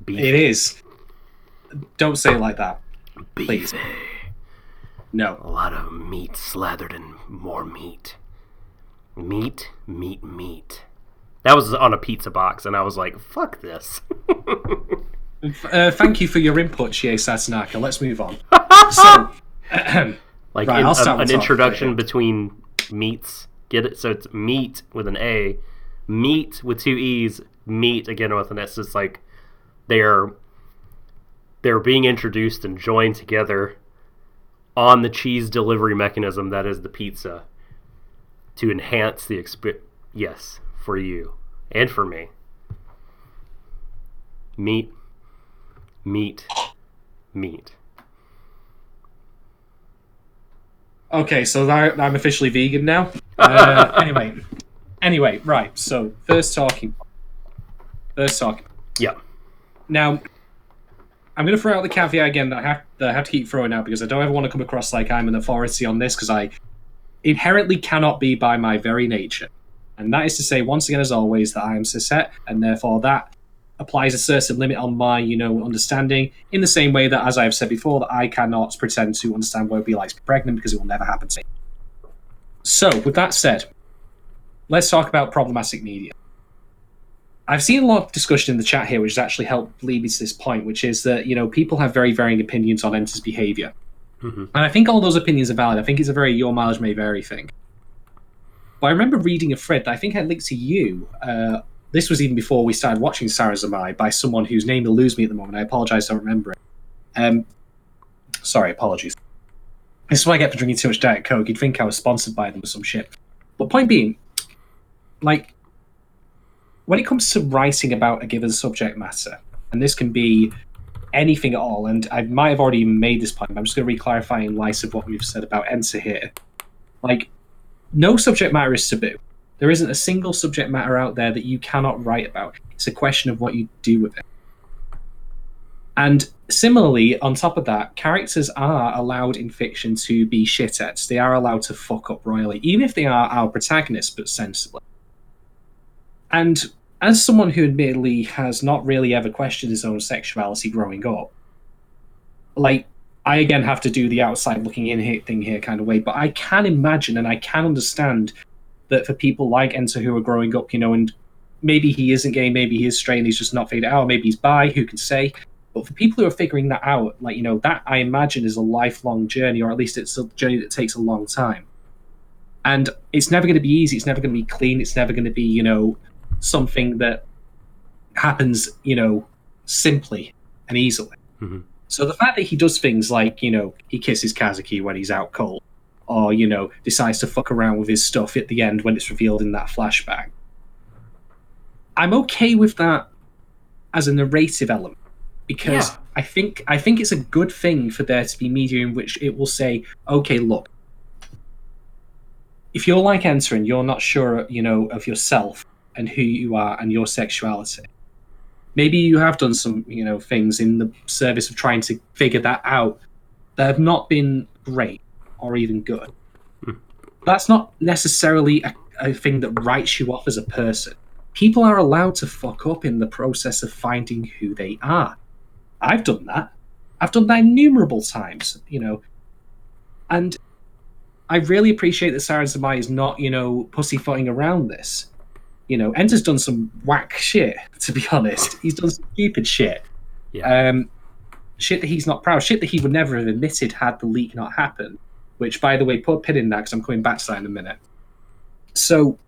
Beefy. It is. Don't say it like that. Beefy. Please. No. A lot of meat slathered in more meat. Meat. That was on a pizza box, and I was like, fuck this. Thank you for your input, Shie Sasanaka. Let's move on. So, like right, an introduction between meats. Get it? So it's meat with an A, meat with two E's, meat again with an S. It's like they're being introduced and joined together on the cheese delivery mechanism that is the pizza to enhance the experience. Yes, for you and for me. Meat. Okay, so I'm officially vegan now. Anyway, right. So first talking. Yeah. Now, I'm going to throw out the caveat again that I have to keep throwing out, because I don't ever want to come across like I'm an authority on this, because I inherently cannot be by my very nature. And that is to say, once again, as always, that I am cishet, and therefore that applies a certain limit on my, understanding, in the same way that, as I have said before, that I cannot pretend to understand what it would be like to be pregnant, because it will never happen to me. So, with that said, let's talk about problematic media. I've seen a lot of discussion in the chat here, which has actually helped lead me to this point, which is that, people have very varying opinions on Enter's behavior. Mm-hmm. And I think all those opinions are valid. I think it's a very your mileage may vary thing. But I remember reading a thread that I think I linked to you. This was even before we started watching Sarazanmai, by someone whose name eludes me at the moment. I apologize, I don't remember it. Sorry, apologies. This is what I get for drinking too much Diet Coke. You'd think I was sponsored by them or some shit. But point being, like, when it comes to writing about a given subject matter, and this can be anything at all, and I might have already made this point, but I'm just going to re-clarify in light of what we've said about Enter here. Like, no subject matter is taboo. There isn't a single subject matter out there that you cannot write about. It's a question of what you do with it. And similarly, on top of that, characters are allowed in fiction to be shitheads. They are allowed to fuck up royally, even if they are our protagonists, but sensibly. And as someone who admittedly has not really ever questioned his own sexuality growing up, like, I again have to do the outside looking in here thing here kind of way, but I can imagine and I can understand that for people like Enter who are growing up, and maybe he isn't gay, maybe he is straight and he's just not figured it out, maybe he's bi, who can say? But for people who are figuring that out, like, that I imagine is a lifelong journey, or at least it's a journey that takes a long time. And it's never going to be easy, it's never going to be clean, it's never going to be, something that happens, simply and easily. Mm-hmm. So the fact that he does things like, he kisses Kazuki when he's out cold, or, decides to fuck around with his stuff at the end when it's revealed in that flashback, I'm okay with that as a narrative element, because I think it's a good thing for there to be media in which it will say, okay, look, if you're like Enter and you're not sure, of yourself and who you are and your sexuality, maybe you have done some, things in the service of trying to figure that out that have not been great or even good. That's not necessarily a thing that writes you off as a person. People are allowed to fuck up in the process of finding who they are. I've done that. I've done that innumerable times, And I really appreciate that Sarazanmai is not, pussyfooting around this. Enter's done some whack shit, to be honest. He's done some stupid shit. Yeah. shit that he's not proud, shit that he would never have admitted had the leak not happened. Which, by the way, put a pin in that because I'm coming back to that in a minute. So,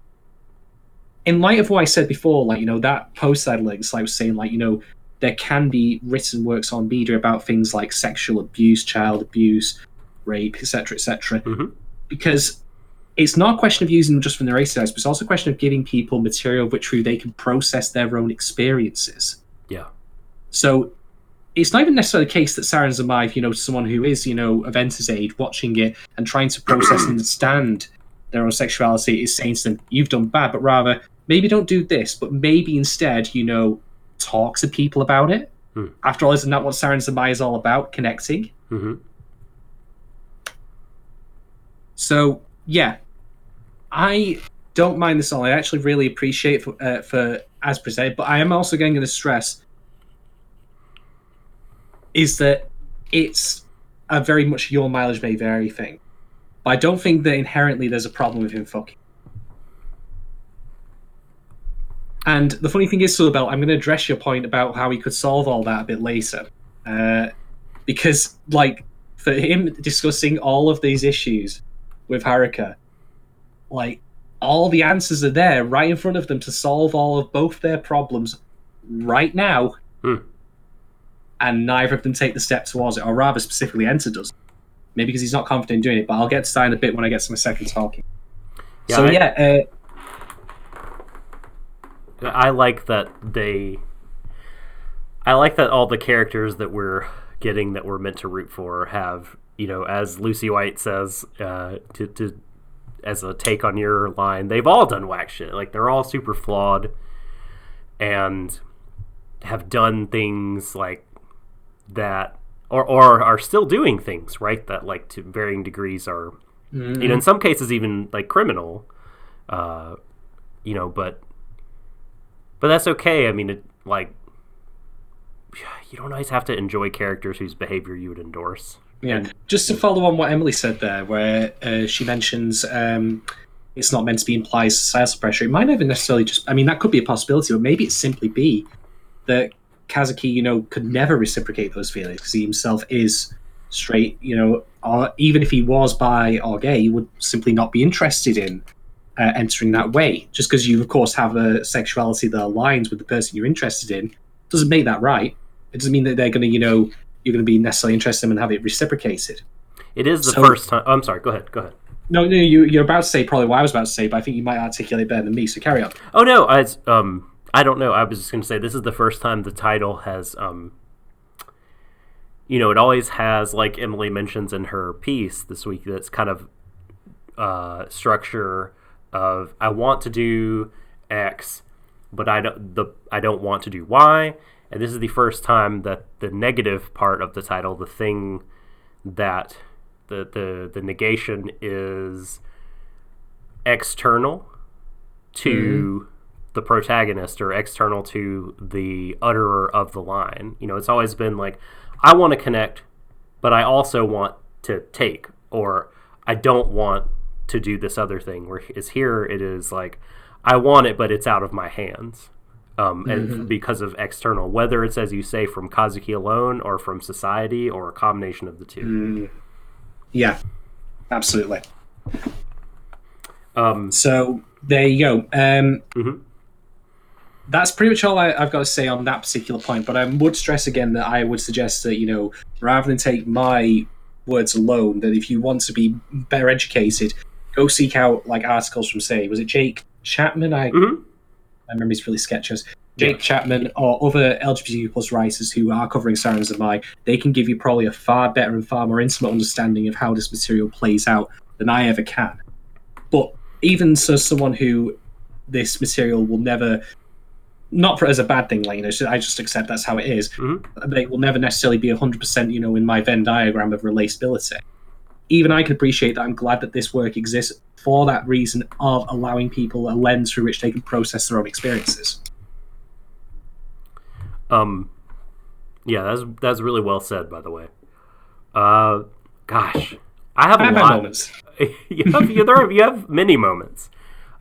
in light of what I said before, like, that post I linked, I was saying, like, there can be written works on media about things like sexual abuse, child abuse, rape, etc., etc. Because it's not a question of using them just for narrative eyes, but it's also a question of giving people material which through they can process their own experiences. Yeah. So it's not even necessarily the case that Sarazanmai, someone who is, of Enter's age, watching it and trying to process and understand their own sexuality is saying to them, you've done bad, but rather, maybe don't do this, but maybe instead, talk to people about it. After all, isn't that what Sarazanmai is all about? Connecting? So, yeah. I don't mind this all. I actually really appreciate it for as presented, but I am also going to stress is that it's a very much your mileage may vary thing. But I don't think that inherently there's a problem with him fucking. And the funny thing is, Sulabel, I'm going to address your point about how he could solve all that a bit later. Because, like, for him discussing all of these issues with Haruka, like, all the answers are there right in front of them to solve all of both their problems right now. And neither of them take the step towards it, or rather specifically Enter does. Maybe because he's not confident in doing it, but I'll get to that in a bit when I get to my second talking. Yeah, I like that all the characters that we're getting that we're meant to root for have, as Lucy White says, as a take on your line, they've all done whack shit. Like, they're all super flawed and have done things like that, or are still doing things, right, that, like, to varying degrees are, in some cases even, like, criminal, but that's okay. I mean, you don't always have to enjoy characters whose behavior you would endorse. Yeah, just to follow on what Emily said there, where she mentions it's not meant to be implied societal pressure. It might not even necessarily that could be a possibility, but maybe it simply be that Kazuki, could never reciprocate those feelings because he himself is straight, or even if he was bi or gay, he would simply not be interested in entering that way. Just because you, of course, have a sexuality that aligns with the person you're interested in doesn't make that right. It doesn't mean that they're going to, you're going to be necessarily interested in them and have it reciprocated. It is the first time. Oh, I'm sorry. Go ahead. No, you're about to say probably what I was about to say, but I think you might articulate better than me. So carry on. Oh no, I don't know. I was just going to say this is the first time the title has, it always has, like Emily mentions in her piece this week, that's kind of structure of I want to do X, but I don't want to do Y. And this is the first time that the negative part of the title, the thing that the negation is external to the protagonist or external to the utterer of the line. It's always been like, I want to connect, but I also want to take, or I don't want to do this other thing. Whereas here it is like, I want it, but it's out of my hands. And because of external, whether it's, as you say, from Kazuki alone or from society or a combination of the two. Yeah, absolutely. So there you go. That's pretty much all I've got to say on that particular point. But I would stress again that I would suggest that, rather than take my words alone, that if you want to be better educated, go seek out like articles from, say, was it Jake Chapman? My memory's really sketches. Jake Chapman or other LGBTQ plus writers who are covering Sarazanmai, they can give you probably a far better and far more intimate understanding of how this material plays out than I ever can. But even so, someone who this material will never, not as a bad thing, like, I just accept that's how it is. They will never necessarily be 100%, in my Venn diagram of relatability. Even I can appreciate that. I'm glad that this work exists for that reason of allowing people a lens through which they can process their own experiences. Yeah, that's really well said, by the way. Gosh, I have a lot. Moments. you have many moments.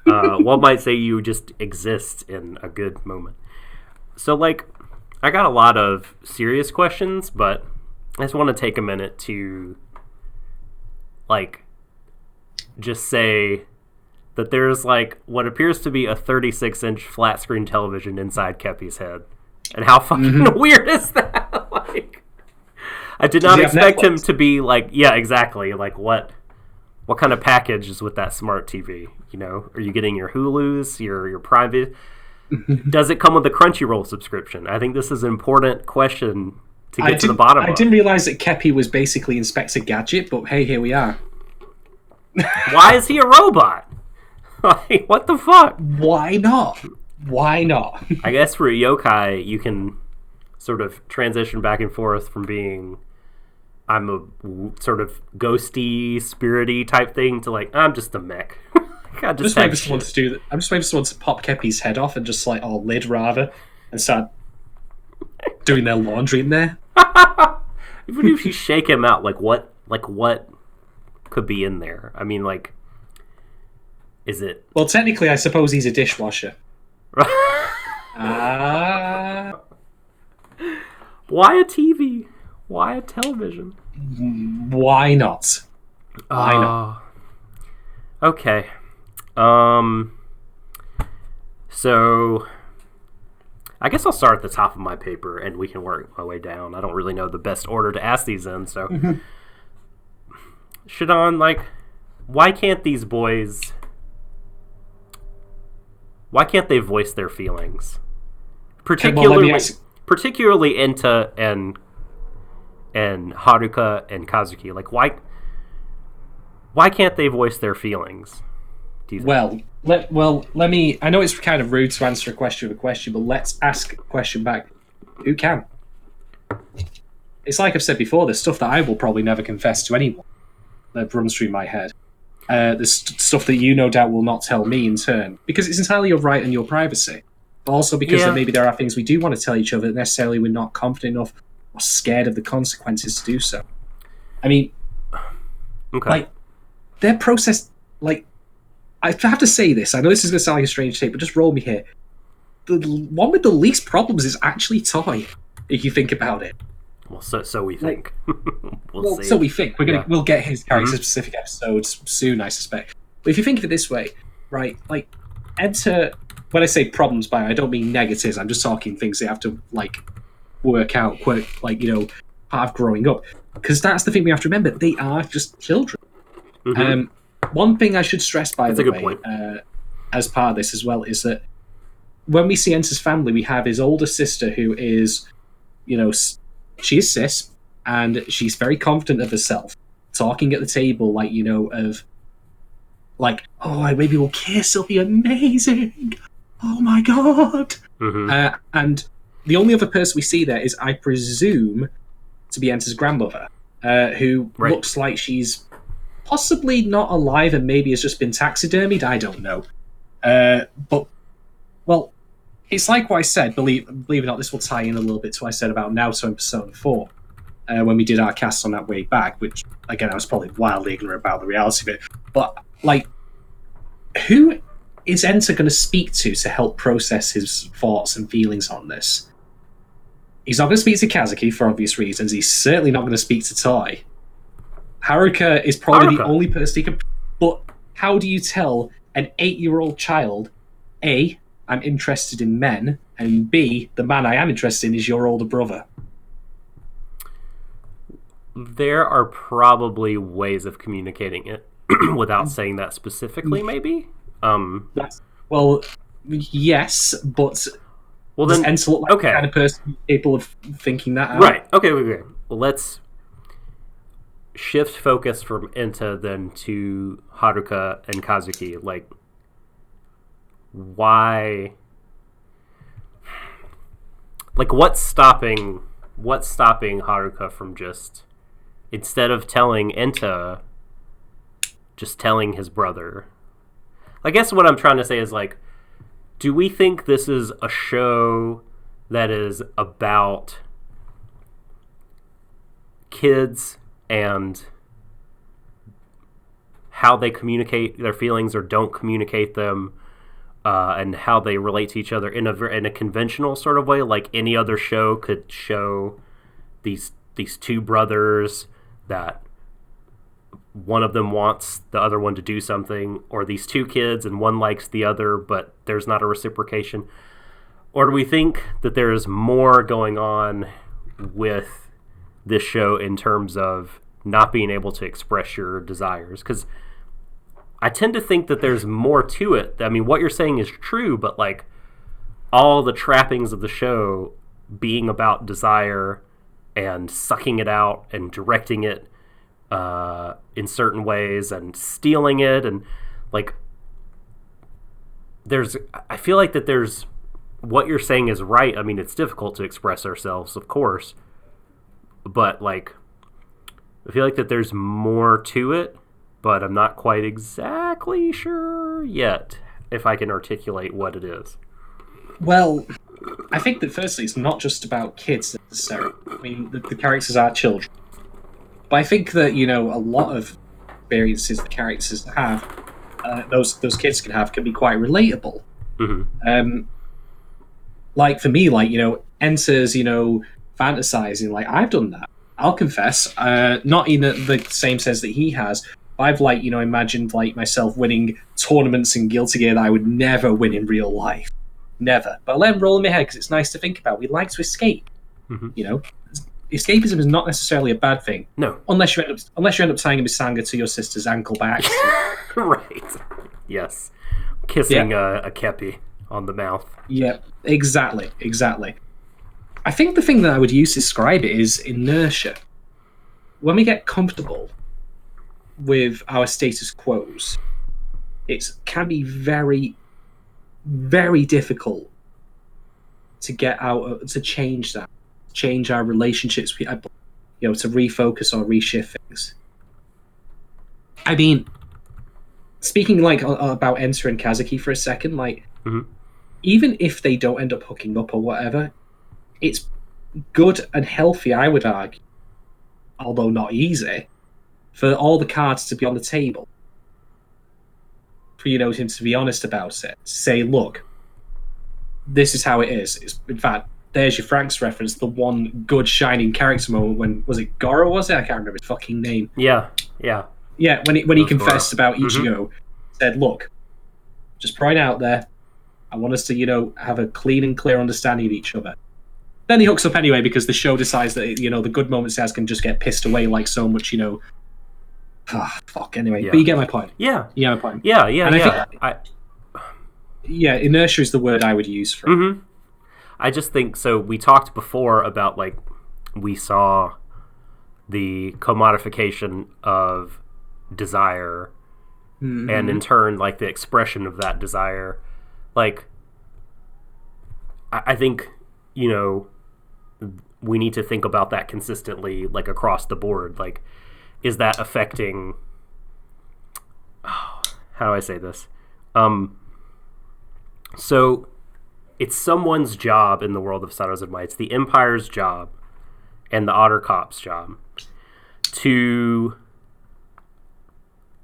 One might say you just exist in a good moment. So, like, I got a lot of serious questions, but I just want to take a minute to, like, just say that there's, like, what appears to be a 36-inch flat-screen television inside Kepi's head. And how fucking weird is that? Like, I did not expect him to be, like, yeah, exactly. Like, what kind of package is with that smart TV? You know, are you getting your Hulus, your private? Does it come with a Crunchyroll subscription? I think this is an important question to get to the bottom of. I didn't realize that Kepi was basically Inspector Gadget, but hey, here we are. Why is he a robot? Like, what the fuck? Why not? Why not? I guess for a yokai, you can sort of transition back and forth from being I'm a sort of ghosty, spirity type thing to, like, I'm just a mech. I'm just waiting for someone to do that. I'm just waiting for someone to pop Kepi's head off and just, like, or lid rather, and start doing their laundry in there. Even if you shake him out, like what could be in there? I mean, like, is it? Well, technically, I suppose he's a dishwasher. Why a TV? Why a television? Why not? Why not? Okay. So I guess I'll start at the top of my paper and we can work my way down. I don't really know the best order to ask these in, so Shadon, like, why can't these boys, why can't they voice their feelings? Particularly Enta and Haruka and Kazuki. Like, why can't they voice their feelings? Let me. I know it's kind of rude to answer a question with a question, but let's ask a question back. Who can? It's like I've said before. There's stuff that I will probably never confess to anyone that runs through my head. There's stuff that you no doubt will not tell me in turn, because it's entirely your right and your privacy. But also because maybe there are things we do want to tell each other that necessarily we're not confident enough or scared of the consequences to do so. I mean, like, their process, like, I have to say this. I know this is going to sound like a strange take, but just roll me here. The one with the least problems is actually Toy, if you think about it. Well, so we think. We'll see. So we think. We'll get his character-specific episodes soon, I suspect. But if you think of it this way, right, like, Enter, when I say problems by it, I don't mean negatives. I'm just talking things they have to, like, work out, like, you know, part of growing up. Because that's the thing we have to remember. They are just children. One thing I should stress, by the way, as part of this as well, is that when we see Enter's family, we have his older sister who is, you know, she is cis, and she's very confident of herself, talking at the table, like, you know, of, like, oh, maybe we'll kiss, it'll be amazing, oh my god. And the only other person we see there is, I presume, to be Enter's grandmother, who looks like she's possibly not alive and maybe has just been taxidermied. I don't know. But, well, it's like what I said. Believe it or not, this will tie in a little bit to what I said about Naruto and Persona 4 when we did our cast on that way back, which, again, I was probably wildly ignorant about the reality of it. But, like, who is Enter going to speak to help process his thoughts and feelings on this? He's not going to speak to Kazuki for obvious reasons. He's certainly not going to speak to Toy. Haruka is probably the only person he can... But how do you tell an 8-year-old child, A, I'm interested in men, and B, the man I am interested in is your older brother? There are probably ways of communicating it without saying that specifically, maybe? Well, yes, but... Well, then, does Enter look like the kind of person capable of thinking that out? Right, okay. Well, let's shift focus from Enta then to Haruka and Kazuki. Like, why? Like, what's stopping Haruka from just, instead of telling Enta, just telling his brother? I guess what I'm trying to say is, like, do we think this is a show that is about kids and how they communicate their feelings or don't communicate them, and how they relate to each other in a conventional sort of way, like any other show could show these these two brothers that one of them wants the other one to do something, or these two kids and one likes the other, but there's not a reciprocation? Or do we think that there is more going on with this show in terms of not being able to express your desires? Because I tend to think that there's more to it. I mean, what you're saying is true, but like all the trappings of the show being about desire and sucking it out and directing it in certain ways and stealing it, and like I feel like that there's, what you're saying is right. I mean, it's difficult to express ourselves, of course, but like I feel like that there's more to it, but I'm not quite exactly sure yet if I can articulate what it is. Well, I think that firstly it's not just about kids necessarily. I mean, the characters are children. But I think that, you know, a lot of experiences the characters have, those kids can be quite relatable. Mm-hmm. Like for me, like, you know, enters, you know, fantasizing. Like I've done that. I'll confess, not in the same sense that he has. I've like, you know, imagined like myself winning tournaments in Guilty Gear that I would never win in real life, never. But I let them roll in my head because it's nice to think about. We like to escape. Mm-hmm. You know, escapism is not necessarily a bad thing. No, unless you end up tying a misanga to your sister's ankle by accident. Right. Yes. Kissing a kepi on the mouth. Yeah, exactly. I think the thing that I would use to describe it is inertia. When we get comfortable with our status quos, it can be very, very difficult to get out, to change that, change our relationships, you know, to refocus or reshift things. I mean, speaking like about Enter and Kazuki for a second, like, even if they don't end up hooking up or whatever, it's good and healthy, I would argue, although not easy, for all the cards to be on the table. For, you know, him to be honest about it. Say, look, this is how it is. In fact, there's your Frank's reference, the one good shining character moment when, was it Goro, was it? I can't remember his fucking name. Yeah. Yeah, when he confessed Goro about Ichigo, said, look, just put it out there. I want us to, you know, have a clean and clear understanding of each other. Then he hooks up anyway because the show decides that, you know, the good moments he has can just get pissed away like so much, you know. Fuck, anyway. Yeah. But you get my point. Yeah. You get my point. Yeah. I think, inertia is the word I would use for it. I just think, so we talked before about, like, we saw the commodification of desire, and in turn, like, the expression of that desire. Like, I think, you know, we need to think about that consistently, like, across the board. Like, is that affecting... how do I say this? So, it's someone's job in the world of Sarazanmai. It's the Empire's job and the Otter Cop's job to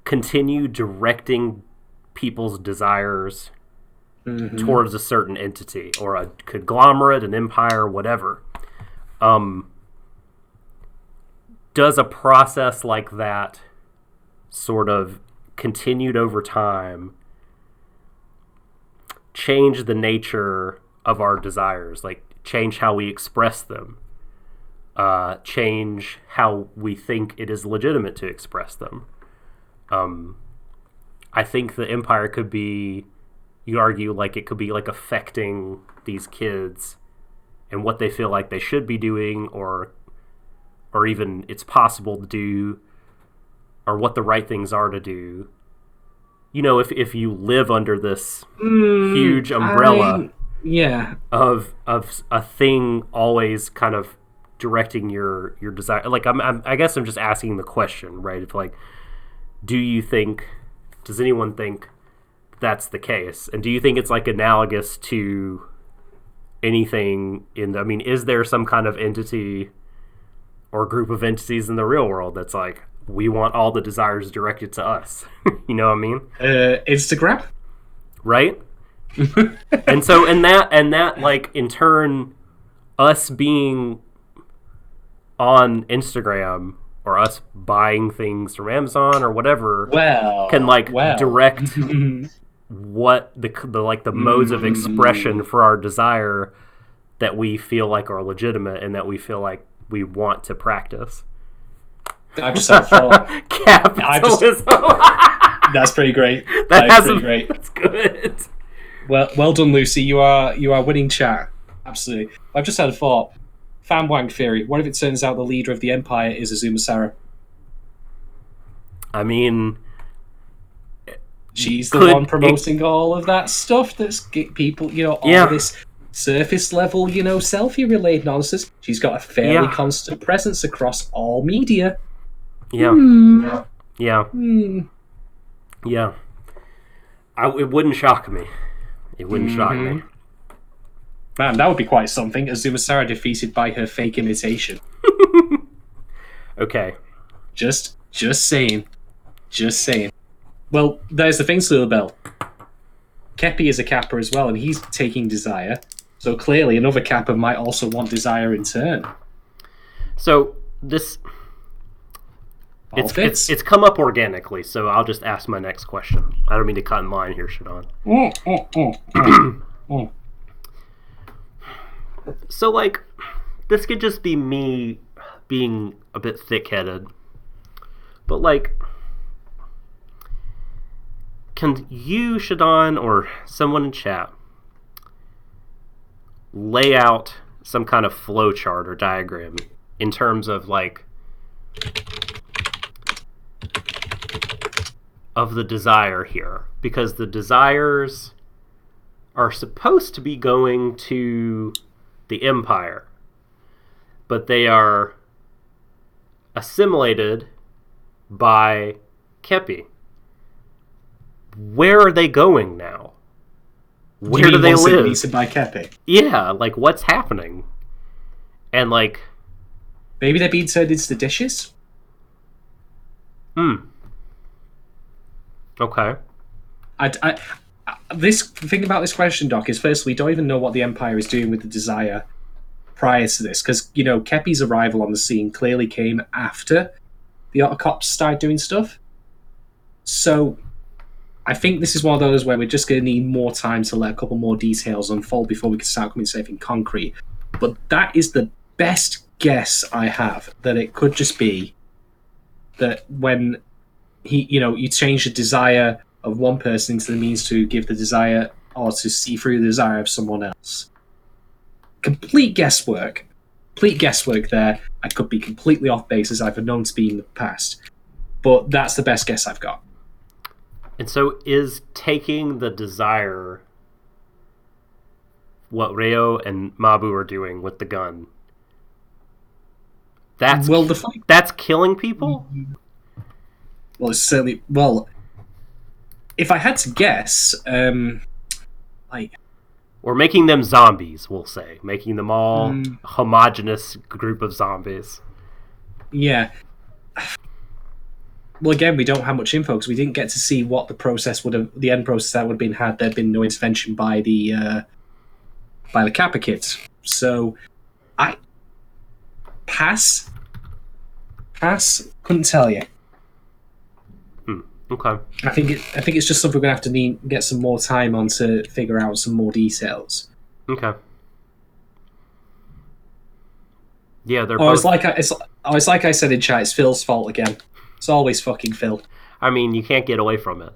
continue directing people's desires towards a certain entity or a conglomerate, an empire, whatever. Does a process like that, sort of continued over time, change the nature of our desires? Like, change how we express them? Change how we think it is legitimate to express them? I think the Empire could be, you argue, like, it could be like affecting these kids and what they feel like they should be doing, or even it's possible to do, or what the right things are to do. You know, if you live under this huge umbrella of a thing always kind of directing your desire. Like, I guess I'm just asking the question, right? If, like, does anyone think that's the case? And do you think it's, like, analogous to anything is there some kind of entity or group of entities in the real world that's like, we want all the desires directed to us? You know what I mean? Instagram? Right? and so, and that, like, in turn, us being on Instagram or us buying things from Amazon or whatever can direct what the modes of expression for our desire that we feel like are legitimate and that we feel like we want to practice. I've just had a thought. Capitalism. That's pretty great. That's pretty great. That's good. Well done, Lucy. You are winning chat. Absolutely. I've just had a thought. Fanwang theory. What if it turns out the leader of the empire is Azuma Sara? I mean, she's the one promoting all of that stuff that's people, all this surface level, selfie related nonsense. She's got a fairly constant presence across all media. Yeah. Yeah. Yeah. It wouldn't shock me. It wouldn't shock me. Man, that would be quite something. Azuma Sara defeated by her fake imitation. Okay. Just saying. Just saying. Well, there's the thing, Slilabelle. Kepi is a Kappa as well, and he's taking desire. So clearly another Kappa might also want desire in turn. So this... It's come up organically, so I'll just ask my next question. I don't mean to cut in line here, Shadon. So, like, this could just be me being a bit thick-headed. But, like, can you, Shadon, or someone in chat lay out some kind of flowchart or diagram in terms of, like, of the desire here? Because the desires are supposed to be going to the Empire, but they are assimilated by Kepi. Where are they going now? Where do they live? By Kepi? Yeah, like, what's happening? And, like... maybe they're being turned into the dishes? Okay. This thing about this question, Doc, is firstly, we don't even know what the Empire is doing with the desire prior to this, because Kepi's arrival on the scene clearly came after the Autocops started doing stuff. So I think this is one of those where we're just going to need more time to let a couple more details unfold before we can start coming safe in concrete. But that is the best guess I have, that it could just be that when you change the desire of one person into the means to give the desire or to see through the desire of someone else. Complete guesswork there. I could be completely off base, as I've known to be in the past, but that's the best guess I've got. And so is taking the desire what Reo and Mabu are doing with the gun? That's killing people? Well, it's certainly... well, if I had to guess, or making them zombies, we'll say. Making them all homogenous group of zombies. Yeah. Well, again, we don't have much info because we didn't get to see what the end process that would have been had there been no intervention by the Kappa kids. So, I pass. Couldn't tell you. Okay. I think it's just something we're gonna have to get some more time on to figure out some more details. Okay. Yeah, they're. It's like I said in chat. It's Phil's fault again. It's always fucking Phil. I mean, you can't get away from it.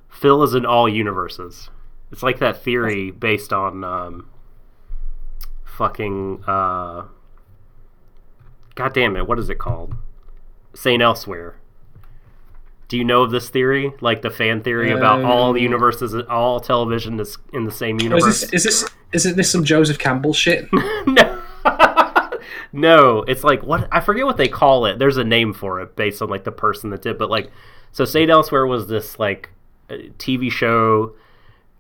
Phil is in all universes. It's like that theory based on God damn it, what is it called? Saint Elsewhere. Do you know of this theory? Like the fan theory about all the universes, all television is in the same universe? Isn't this some Joseph Campbell shit? No. No, it's like, what? I forget what they call it. There's a name for it based on like the person that did, but like, so Saint Elsewhere was this like TV show,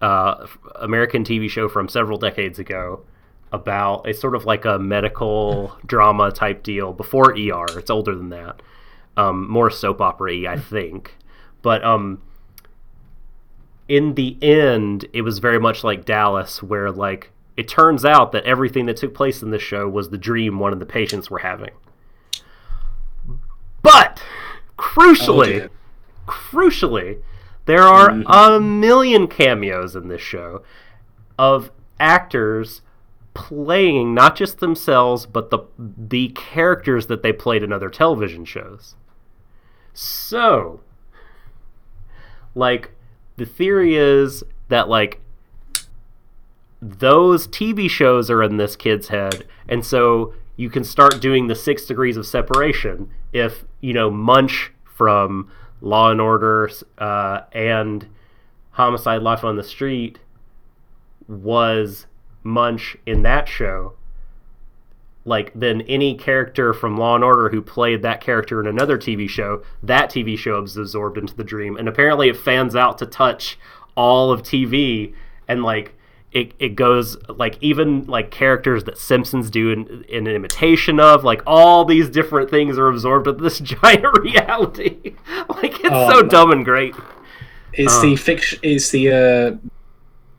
American TV show from several decades ago about, it's sort of like a medical drama type deal before ER. It's older than that. More soap opera-y, I think. But in the end, it was very much like Dallas, where like it turns out that everything that took place in this show was the dream one of the patients were having. But crucially, there are a million cameos in this show of actors playing not just themselves, but the characters that they played in other television shows. So, like, the theory is that, like, those TV shows are in this kid's head, and so you can start doing the 6 degrees of separation if, Munch from Law and Order and Homicide: Life on the Street was Munch in that show. Like, then any character from Law and Order who played that character in another TV show, that TV show is absorbed into the dream. And apparently it fans out to touch all of TV, and, like, it goes, like, even, like, characters that Simpsons do in an imitation of, like, all these different things are absorbed into this giant reality. Like, it's dumb and great. It's the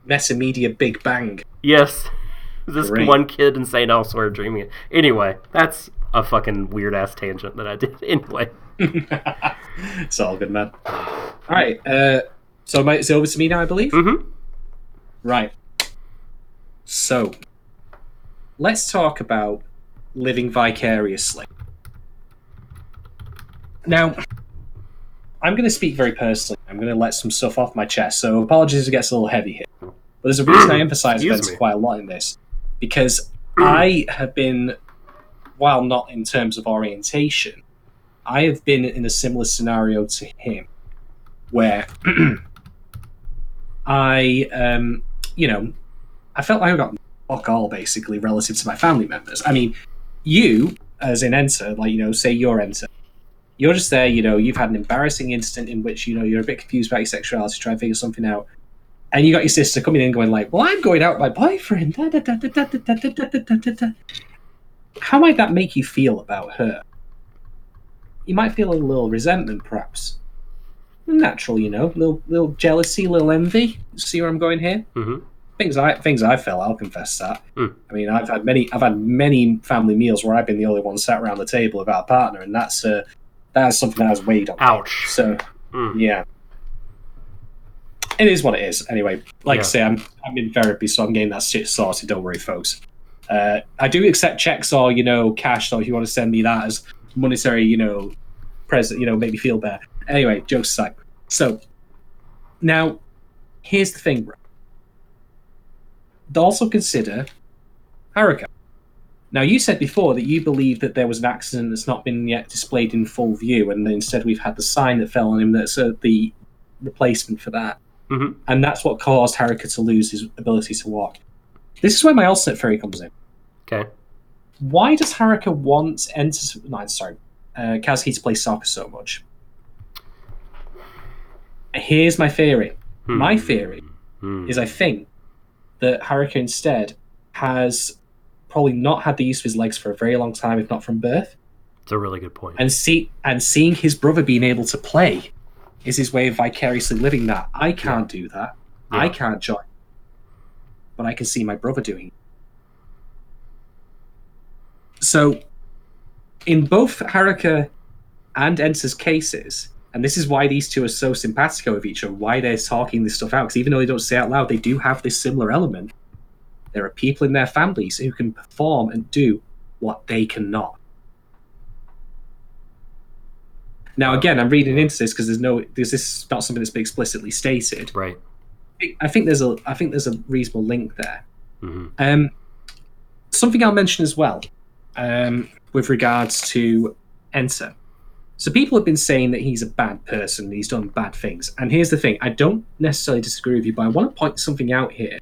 meta media Big Bang. Yes. This one kid insane elsewhere dreaming it. Anyway, that's a fucking weird-ass tangent that I did. Anyway. It's all good, man. All right. So it's over to me now, I believe? Mm-hmm. Right. So, let's talk about living vicariously. Now, I'm going to speak very personally. I'm going to let some stuff off my chest, so apologies if it gets a little heavy here. But there's a reason I emphasize events quite a lot in this. Because I have been, while not in terms of orientation, I have been in a similar scenario to him, where I felt like I got fuck all, basically, relative to my family members. I mean, you, as in Enter, like, say you're Enter, you're just there, you've had an embarrassing incident in which, you're a bit confused about your sexuality, trying to figure something out. And you got your sister coming in going like, well, I'm going out with my boyfriend. Da, da, da, da, da, da, da, da, da, da. How might that make you feel about her? You might feel a little resentment, perhaps. Natural, little jealousy, little envy. See where I'm going here? Mm-hmm. Things I felt, I'll confess that. I mean, I've had many family meals where I've been the only one sat around the table without a partner, and that's something that has weighed on me. Ouch. So, yeah. It is what it is. Anyway, like I say, I'm in therapy, so I'm getting that shit sorted. Don't worry, folks. I do accept checks or, cash, so if you want to send me that as monetary, present, make me feel better. Anyway, jokes aside. So, now, here's the thing, bro. Also consider Haruka. Now, you said before that you believe that there was an accident that's not been yet displayed in full view, and instead we've had the sign that fell on him that's the replacement for that. Mm-hmm. And that's what caused Haruka to lose his ability to walk. This is where my alternate theory comes in. Okay. Why does Haruka want Kazuki to play soccer so much? Here's my theory. My theory is I think that Haruka instead has probably not had the use of his legs for a very long time, if not from birth. It's a really good point. And seeing his brother being able to play is his way of vicariously living that. I can't do that. Yeah. I can't join. But I can see my brother doing it. So, in both Haruka and Enter's cases, and this is why these two are so simpatico with each other, why they're talking this stuff out, because even though they don't say it out loud, they do have this similar element. There are people in their families who can perform and do what they cannot. Now, again, I'm reading into this because this is not something that's been explicitly stated. Right. I think there's a reasonable link there. Mm-hmm. Something I'll mention as well, with regards to Enter. So people have been saying that he's a bad person, he's done bad things. And here's the thing, I don't necessarily disagree with you, but I want to point something out here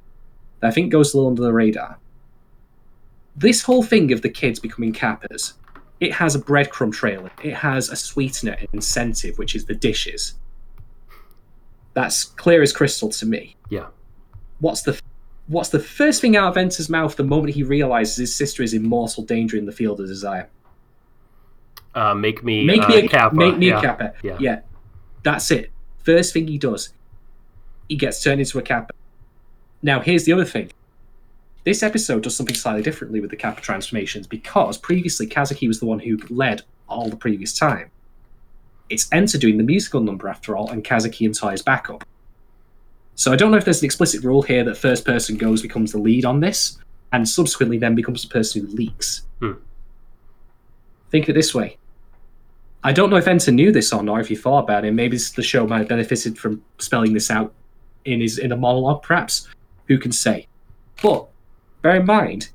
that I think goes a little under the radar. This whole thing of the kids becoming Kappas, it has a breadcrumb trail. It has a sweetener, an incentive, which is the dishes. That's clear as crystal to me. Yeah. What's the first thing out of Enter's mouth the moment he realizes his sister is in mortal danger in the field of desire? Make me a Kappa. Make me a Kappa. Yeah. Yeah. That's it. First thing he does, he gets turned into a Kappa. Now, here's the other thing. this episode does something slightly differently with the Kappa transformations because previously Kazuki was the one who led all the previous time. It's Enter doing the musical number after all, and Kazuki and Toy's backup. So I don't know if there's an explicit rule here that first person goes becomes the lead on this, and subsequently then becomes the person who leaks. Think of it this way. I don't know if Enter knew this or not, if you thought about it. Maybe the show might have benefited from spelling this out in a monologue, perhaps. Who can say? But bear in mind,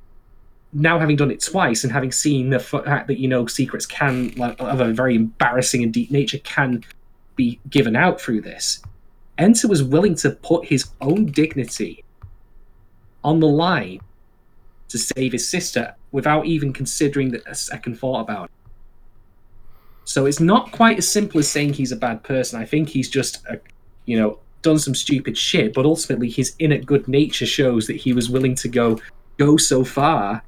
now having done it twice and having seen the fact that, secrets can, of a very embarrassing and deep nature, can be given out through this, Enter was willing to put his own dignity on the line to save his sister without even considering a second thought about it. So it's not quite as simple as saying he's a bad person. I think he's just, done some stupid shit, but ultimately his innate good nature shows that he was willing to go so far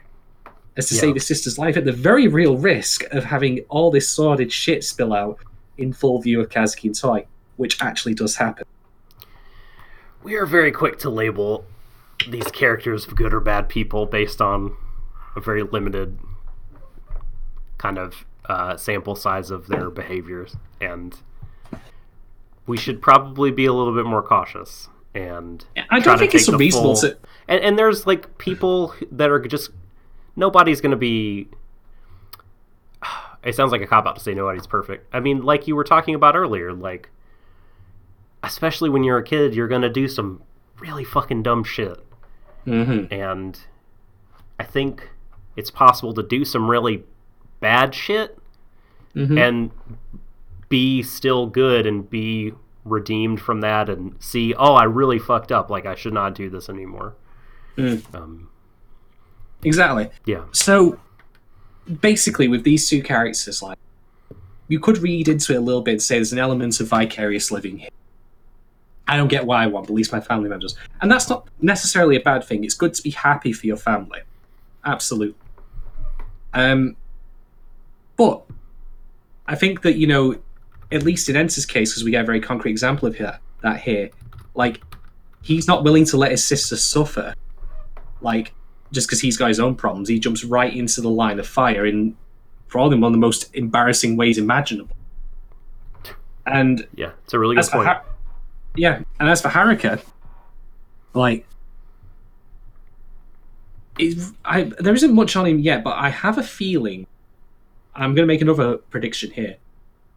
as to save his sister's life at the very real risk of having all this sordid shit spill out in full view of Kazuki and Toy, which actually does happen. We are very quick to label these characters good or bad people based on a very limited kind of sample size of their behaviors, and we should probably be a little bit more cautious. And I don't think it's unreasonable to... And there's like people that are just... Nobody's going to be... It sounds like a cop-out to say nobody's perfect. I mean, like you were talking about earlier, like, especially when you're a kid, you're going to do some really fucking dumb shit. Mm-hmm. And I think it's possible to do some really bad shit and be still good and be redeemed from that and see, oh, I really fucked up. Like, I should not do this anymore. Exactly. Yeah. So, basically, with these two characters, like, you could read into it a little bit and say there's an element of vicarious living here. I don't get why I want, but at least my family members. And that's not necessarily a bad thing. It's good to be happy for your family. Absolutely. But I think that, at least in Enter's case, because we get a very concrete example of that here, like, he's not willing to let his sister suffer, like, just because he's got his own problems. He jumps right into the line of fire in, for all of them, one of the most embarrassing ways imaginable. And yeah, it's a really good point. And as for Haruka, like, there isn't much on him yet, but I have a feeling, I'm going to make another prediction here,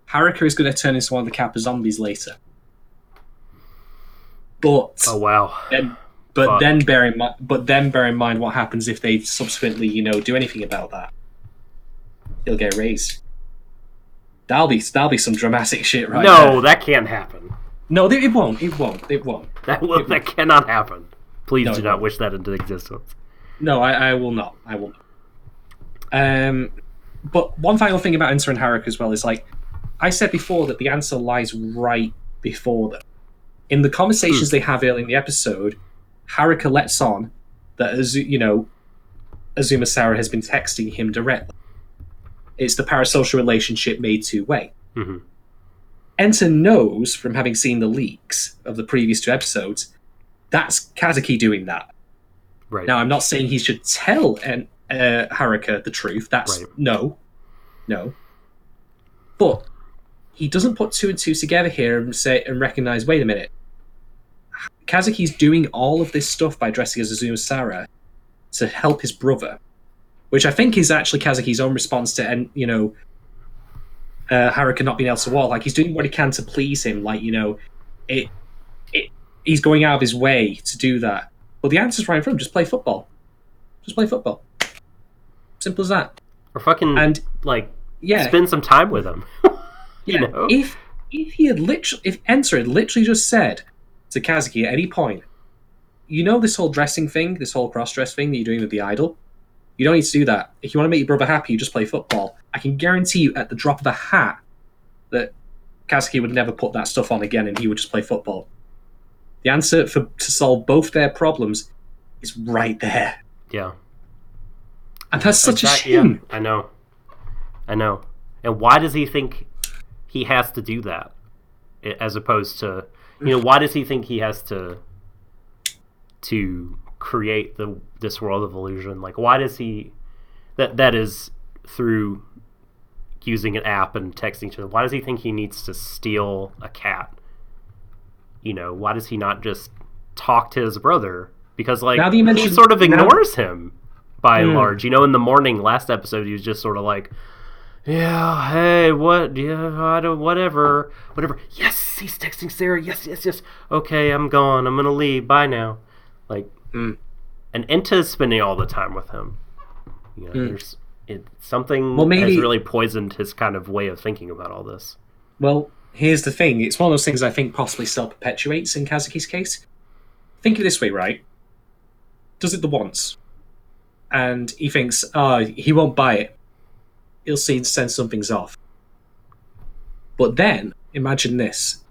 Haruka is going to turn into one of the Kappa zombies later. But oh wow! Then bear in mind what happens if they subsequently, do anything about that. He'll get raised. That'll be some dramatic shit, right? No, that can't happen. No, it won't. That cannot happen. Please do not wish that into existence. No, I will not. I will not. But one final thing about Enter and Haruka as well is, like, I said before that the answer lies right before them. In the conversations they have early in the episode, Haruka lets on that, Azuma Sara has been texting him directly. It's the parasocial relationship made two-way. Mm-hmm. Enter knows, from having seen the leaks of the previous two episodes, that's Kazuki doing that. Right. Now, I'm not saying he should tell Haruka the truth. That's right. No. But he doesn't put two and two together here and recognize, wait a minute, Kazuki's doing all of this stuff by dressing as Azuma Sara to help his brother, which I think is actually Kazuki's own response to, Haruka not being able to walk. Like, he's doing what he can to please him. Like, he's going out of his way to do that. But the answer's right in front of him. Just play football. Simple as that. Or fucking, spend some time with him. If Enter had literally just said to Kazuki at any point, this whole dressing thing, this whole cross-dress thing that you're doing with the idol, you don't need to do that. If you want to make your brother happy, you just play football. I can guarantee you at the drop of a hat that Kazuki would never put that stuff on again and he would just play football. The answer to solve both their problems is right there. Yeah. And that's such a shame. Yeah, I know. And why does he think he has to do that? As opposed to, why does he think he has to create this world of illusion? Like, why does he... That is through using an app and texting to them. Why does he think he needs to steal a cat? You know, why does he not just talk to his brother? Because, like, he sort of ignores him by and large. You know, in the morning, last episode, he was just sort of like, yeah, hey, what? Yeah, I don't, whatever. Yes, he's texting Sarah. Yes. Okay, I'm gone. I'm gonna leave. Bye now. Like, and Enta's spending all the time with him. You know, something has really poisoned his kind of way of thinking about all this. Well, here's the thing. It's one of those things I think possibly self-perpetuates in Kazuki's case. Think of it this way, right? Does it the once, and he thinks, he won't buy it. He'll sense something's off. But then, imagine this.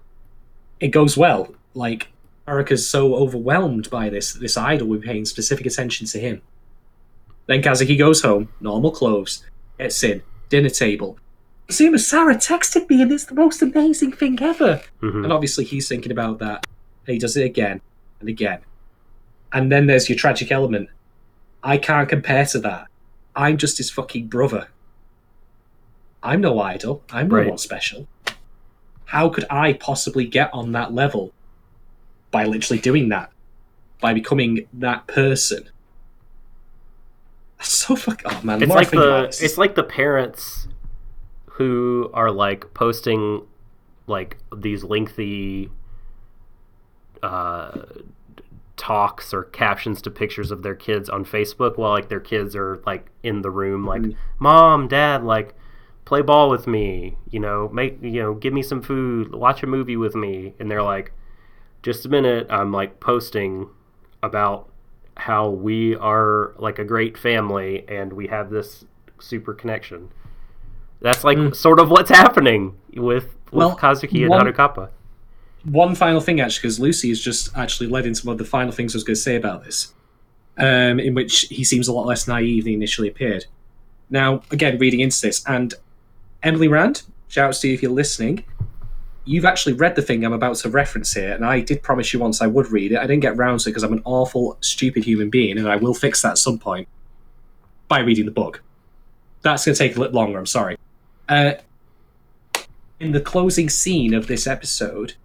It goes well. Like, Haruka's so overwhelmed by this idol, we're paying specific attention to him. Then Kazuki goes home, normal clothes, gets in, dinner table. Zuma, Sarah texted me and it's the most amazing thing ever. And obviously he's thinking about that. And he does it again and again. And then there's your tragic element. I can't compare to that. I'm just his fucking brother. I'm no idol. I'm no one special. How could I possibly get on that level? By literally doing that. By becoming that person. That's so fucking... Oh, man. It's like the parents who are, like, posting, like, these lengthy talks or captions to pictures of their kids on Facebook while, like, their kids are, like, in the room, like, Mom, Dad, like, play ball with me, you know, give me some food, watch a movie with me. And they're like, just a minute, I'm, like, posting about how we are, like, a great family and we have this super connection. That's, like, sort of what's happening with Kazuki and Harukappa. One final thing, actually, because Lucy has just actually led into one of the final things I was going to say about this, in which he seems a lot less naive than he initially appeared. Now, again, reading into this, and Emily Rand, shout out to you if you're listening, you've actually read the thing I'm about to reference here, and I did promise you once I would read it. I didn't get round to it because I'm an awful, stupid human being, and I will fix that at some point by reading the book. That's going to take a little longer, I'm sorry. In the closing scene of this episode,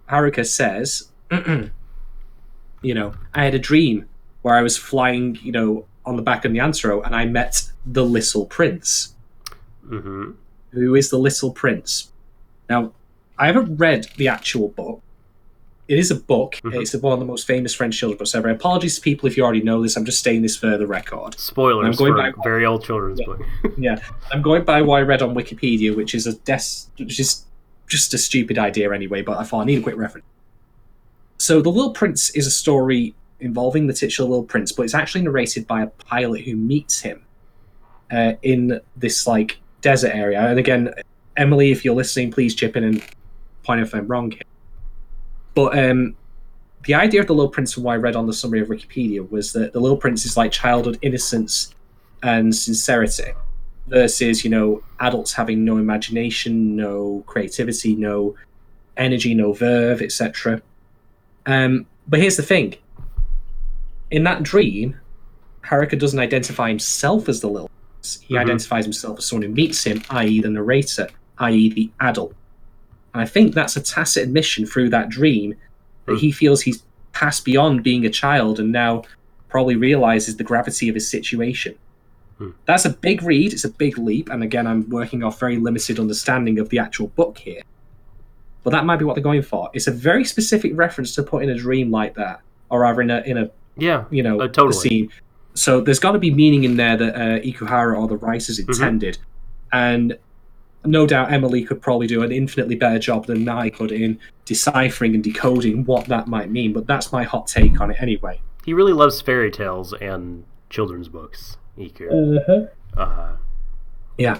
Haruka says, you know, I had a dream where I was flying, you know, on the back of the Antero, and I met the Little Prince. Who is the Little Prince? Now, I haven't read the actual book. It is a book. It's one of the most famous French children's books ever. Apologies to people if you already know this. I'm just stating this for the record. Spoilers for a very old children's book. Yeah, I'm going by what I read on Wikipedia, which is just a stupid idea anyway, but I thought I need a quick reference. So The Little Prince is a story involving the titular Little Prince, but it's actually narrated by a pilot who meets him in this, like, desert area. And again, Emily, if you're listening, please chip in and point out if I'm wrong here. But the idea of the Little Prince, from what I read on the summary of Wikipedia, was that the Little Prince is like childhood innocence and sincerity versus, you know, adults having no imagination, no creativity, no energy, no verve, etc. But here's the thing. In that dream, Haruka doesn't identify himself as the Little Prince. He identifies himself as someone who meets him, i.e. the narrator, i.e. the adult. And I think that's a tacit admission through that dream that he feels he's passed beyond being a child and now probably realizes the gravity of his situation. That's a big read, it's a big leap, and again, I'm working off very limited understanding of the actual book here. But that might be what they're going for. It's a very specific reference to put in a dream like that, or rather in a totally. scene. So there's got to be meaning in there that Ikuhara or the writers intended. And no doubt Emily could probably do an infinitely better job than I could in deciphering and decoding what that might mean, but that's my hot take on it anyway. He really loves fairy tales and children's books, Iku. Yeah.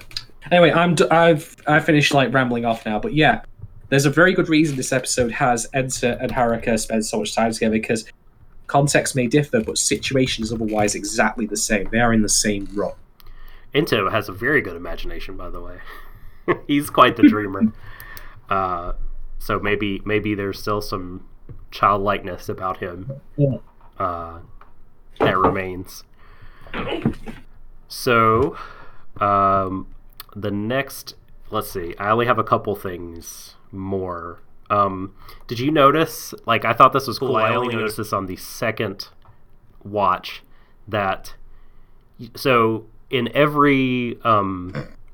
Anyway, I've finished, like, rambling off now, but yeah, there's a very good reason this episode has Enta and Haruka spend so much time together, because context may differ, but situation is otherwise exactly the same. They are in the same rut. Enta has a very good imagination, by the way. He's quite the dreamer. So maybe there's still some childlikeness about him. Yeah. that remains. So, the next, let's see, I only have a couple things more. Did you notice, like, I thought this was cool, I only noticed this on the second watch, that, so, in every,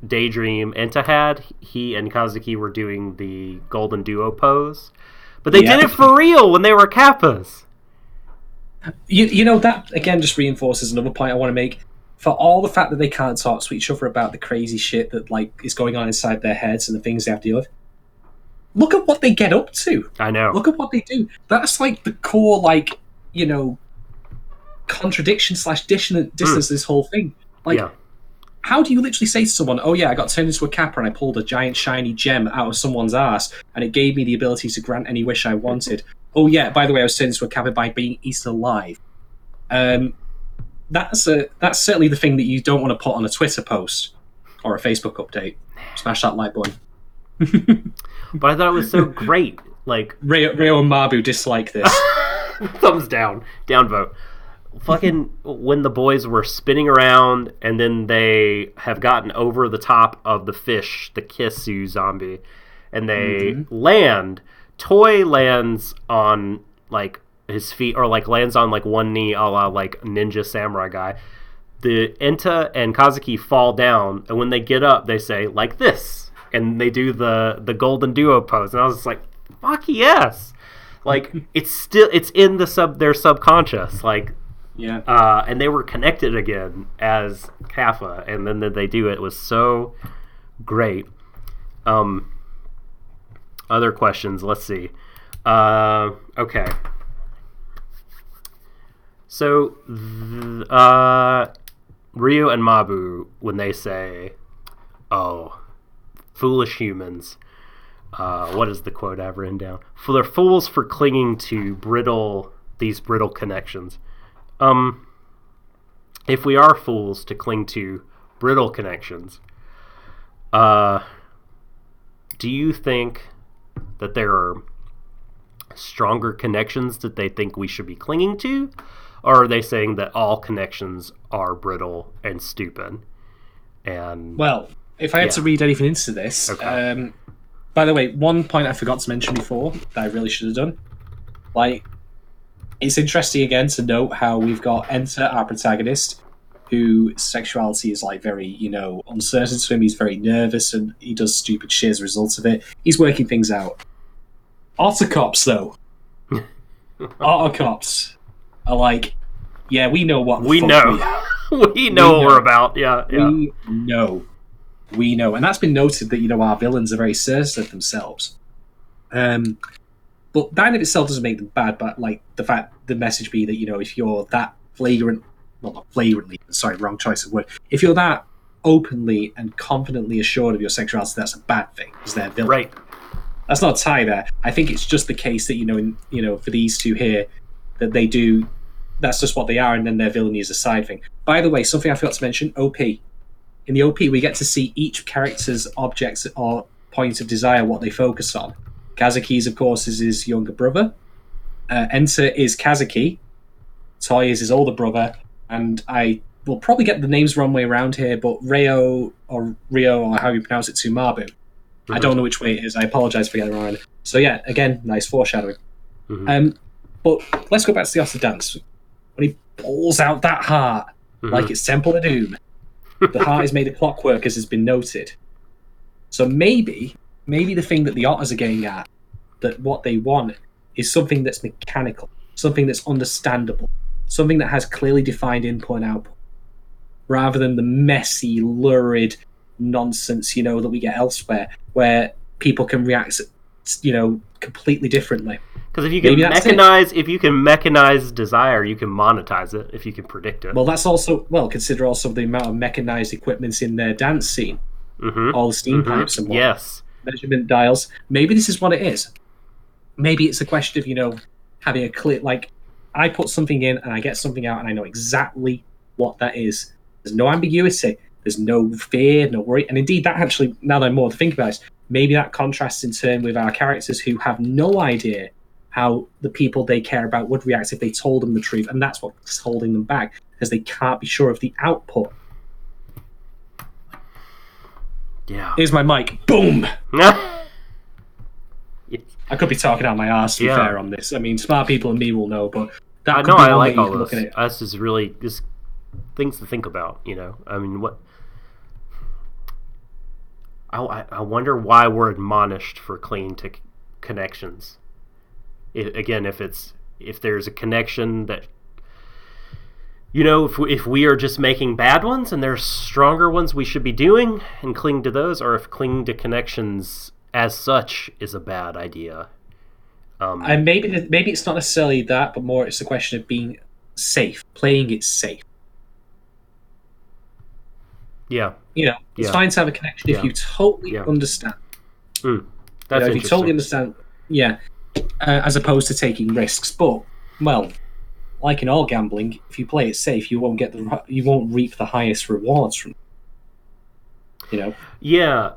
daydream Enta had, he and Kazuki were doing the golden duo pose, but they did it for real when they were Kappas. You know, that, again, just reinforces another point I want to make. For all the fact that they can't talk to each other about the crazy shit that, like, is going on inside their heads and the things they have to deal with, look at what they get up to. I know. Look at what they do. That's, like, the core, like, you know, contradiction / dissonance to this whole thing. Like, how do you literally say to someone, oh yeah, I got turned into a Kappa and I pulled a giant shiny gem out of someone's ass and it gave me the ability to grant any wish I wanted. Oh yeah, by the way, I was turned into a Kappa by being eaten alive. That's certainly the thing that you don't want to put on a Twitter post or a Facebook update. Smash that like button. But I thought it was so great. Like, Ryo and Mabu dislike this. Thumbs down. Downvote. Fucking when the boys were spinning around and then they have gotten over the top of the fish, the Kissu zombie, and they land. Toy lands on, like, his feet, or, like, lands on, like, one knee, a la, like, Ninja Samurai guy. The Enta and Kazuki fall down, and when they get up, they say, like this, and they do the golden duo pose, and I was just like, fuck yes! Like, it's in their subconscious, like, and they were connected again as Kappa, and then they do it. It was so great. Other questions, let's see. Okay. So, Ryu and Mabu, when they say, oh, foolish humans, what is the quote I've written down? For they're fools for clinging to these brittle connections. If we are fools to cling to brittle connections, do you think that there are stronger connections that they think we should be clinging to? Or are they saying that all connections are brittle and stupid? And well, if I had to read anything into this, by the way, one point I forgot to mention before that I really should have done. Like, it's interesting again to note how we've got Enta, our protagonist, whose sexuality is, like, very, you know, uncertain to him. He's very nervous and he does stupid shit as a result of it. He's working things out. Autocops, though. Autocops are like, yeah, we know what we know. We know what we're about. Yeah. We know. And that's been noted that, you know, our villains are very certain of themselves. But that in itself doesn't make them bad, but, like, the message be that, you know, if you're that not flagrantly, sorry, wrong choice of word. If you're that openly and confidently assured of your sexuality, that's a bad thing, because they're villain. Right. That's not a tie there. I think it's just the case that, for these two here, that they do, that's just what they are, and then their villainy is a side thing. By the way, something I forgot to mention, OP. In the OP, we get to see each character's objects or points of desire, what they focus on. Kazuki's, of course, is his younger brother. Enta is Kazuki. Toy is his older brother. And I will probably get the names wrong way around here, but Rio, or how you pronounce it, Tsumabu. I don't know which way it is. I apologize for getting it wrong. So yeah, again, nice foreshadowing. But let's go back to the Otter Dance. When he pulls out that heart, like it's Temple of Doom, the heart is made of clockwork, as has been noted. So maybe the thing that the Otters are getting at, that what they want, is something that's mechanical, something that's understandable, something that has clearly defined input and output, rather than the messy, lurid nonsense, you know, that we get elsewhere, where people can react, you know, completely differently. Because if you can mechanize desire, you can monetize it if you can predict it. Well, that's also, consider also the amount of mechanized equipment in their dance scene. All the steam pipes and whatnot. Yes. Measurement dials. Maybe this is what it is. Maybe it's a question of, you know, having a clear, like, I put something in and I get something out and I know exactly what that is. There's no ambiguity. There's no fear, no worry. And indeed, that actually, now that I'm more to think about it, maybe that contrasts in turn with our characters who have no idea how the people they care about would react if they told them the truth, and that's what's holding them back, because they can't be sure of the output. Yeah. Here's my mic. Boom! Yes. I could be talking out my arse, to be fair, on this. I mean, smart people and me will know, but that could know, be I one like way you all can this. look at it. This is really just things to think about, you know? I mean, what... I wonder why we're admonished for clinging to connections. If there's a connection that, you know, if we are just making bad ones and there's stronger ones we should be doing and cling to those, or if clinging to connections as such is a bad idea. And maybe it's not necessarily that, but more it's a question of being safe, playing it safe. Yeah. You know, it's fine to have a connection if you totally understand. That's if you totally understand, as opposed to taking risks. But, well, like in all gambling, if you play it safe, you won't reap the highest rewards from it. You know? Yeah.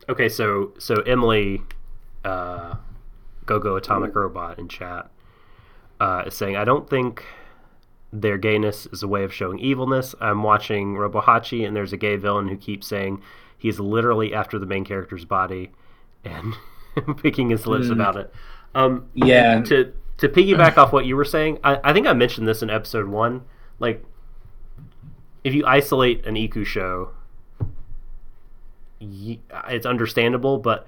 Okay, so Emily, Go Atomic Robot in chat, is saying, I don't think their gayness is a way of showing evilness. I'm watching Robohachi, and there's a gay villain who keeps saying he's literally after the main character's body and picking his lips about it. To piggyback off what you were saying, I think I mentioned this in episode 1. Like, if you isolate an Iku show, it's understandable, but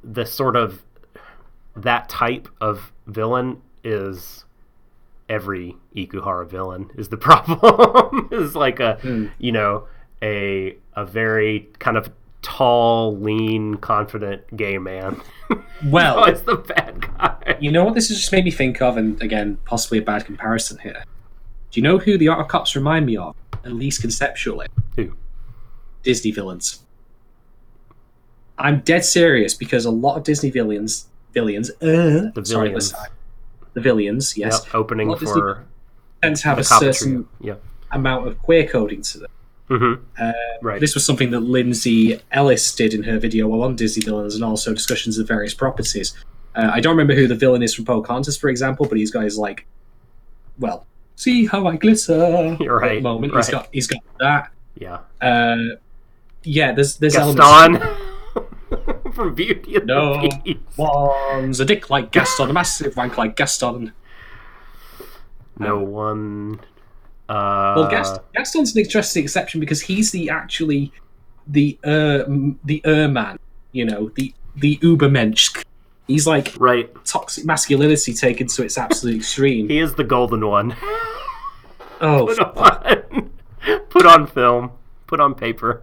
the sort of that type of villain is every Ikuhara villain is the problem. Is like you know, a very kind of tall, lean, confident gay man. Well, it's the bad guy. You know what this has just made me think of, and again, possibly a bad comparison here. Do you know who the Art Cops remind me of, at least conceptually? Who? Disney villains. I'm dead serious, because a lot of Disney villains, The villains, yes. Yep, opening for tend to have a certain amount of queer coding to them. Mm-hmm. Right. This was something that Lindsay Ellis did in her video on Disney villains, and also discussions of various properties. I don't remember who the villain is from Pocahontas, for example, but he's got his, like, well, see how I glitter. You're right. At the moment. Right. He's got that. Yeah. There's Gaston elements. from Beauty and the Beast. One's a dick like Gaston, a massive wank like Gaston. No one. Well, Gaston's an interesting exception because he's the man, you know, the Ubermensch. He's like toxic masculinity taken to its absolute extreme. He is the golden one. Oh, put on film, put on paper.